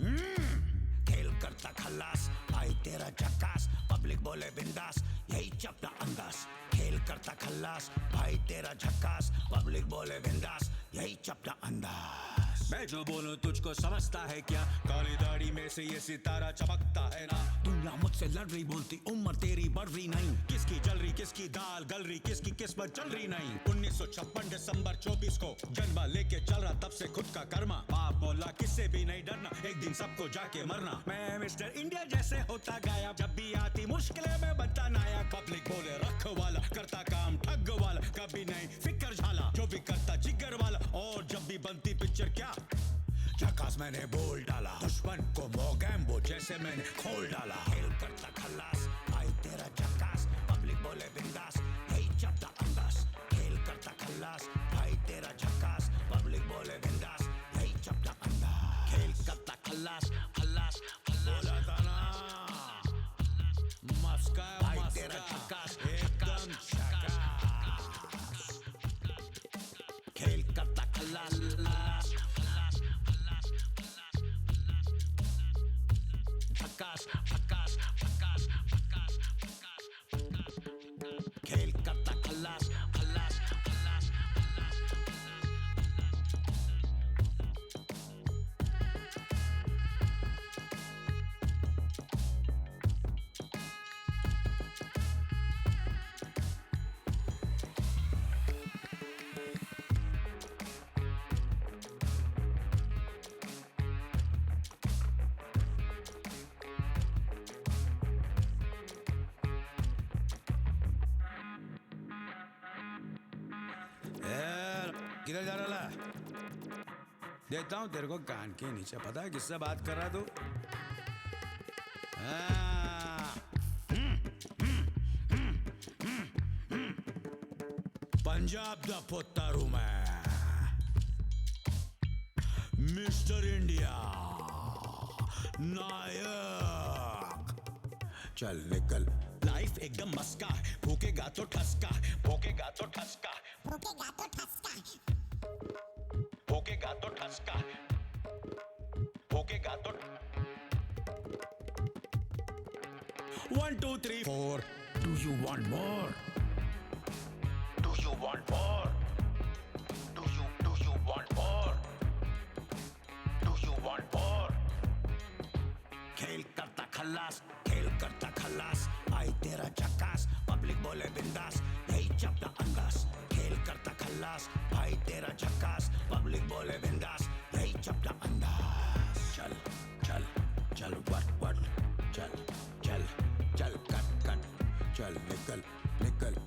खेल करता खल्लास भाई तेरा झक्कास पब्लिक बोले बिंदास यही चपटा अंदाज खेल करता खल्लास भाई तेरा झक्कास पब्लिक बोले बिंदास यही चपटा अंदाज मैं जो बोलूं तुझको समझता है क्या काली दाढ़ी में से ये सितारा चमकता है ना दुनिया मुझसे लड़ रही बोलती उम्र तेरी बढ़ रही नहीं किसकी जल रही किसकी दाल गल रही किसकी किस्मत चल रही नहीं 1956 दिसंबर 24 को जन्मा लेके चल रहा तब से खुद का कर्मा बाप बोला किससे भी नहीं डरना एक दिन सबको जाके मरना मैं मिस्टर इंडिया जैसे होता गायब जब भी आती मुश्किलें में बनता नायक पब्लिक बोले रख वाला करता काम ठग वाला कभी नहीं फिकर झाला जो भी करता जिगर वाला और जब भी बनती पिक्चर क्या झकास मैंने बोल डाला दुश्मन को मोगैम्बो जैसे मैंने खोल डाला खेल करता खल्लास भाई तेरा झकास पब्लिक बोले बिंदास यही चपटा अंदाज खेल करता खल्लास भाई तेरा झकास पब्लिक बोले बिंदास यही चपटा अंदाज खेल करता खल्लास खल्लास बोला था ना मस्का भाई तेरा झकास एकदम झकास खेल करता खल्लास झकास झकास झकास झकास खेल करता खल्लास खल्लास खल्लास किधर जा रहा है देता हूँ तेरे को कान के नीचे पता है किससे बात कर रहा तू पंजाब दा पुत्तर हूँ मैं मिस्टर इंडिया नायक चल निकल लाइफ एकदम मस्का है भूखेगा तो ठसका है भूखेगा तो ठसका है भूखेगा तो ठसका है भूखेगा तो ठसका है भूखेगा तो 1 2 3 4 Do you want more? Do you want more? Do you want more? Do you want more? खेल करता खल्लास भाई तेरा झकास पब्लिक बोले बिंदास यही चपटा अंदाज खेल करता खल्लास भाई तेरा झकास पब्लिक बोले बिंदास यही चपटा अंदाज चल चल चल वट चल चल चल कट चल निकल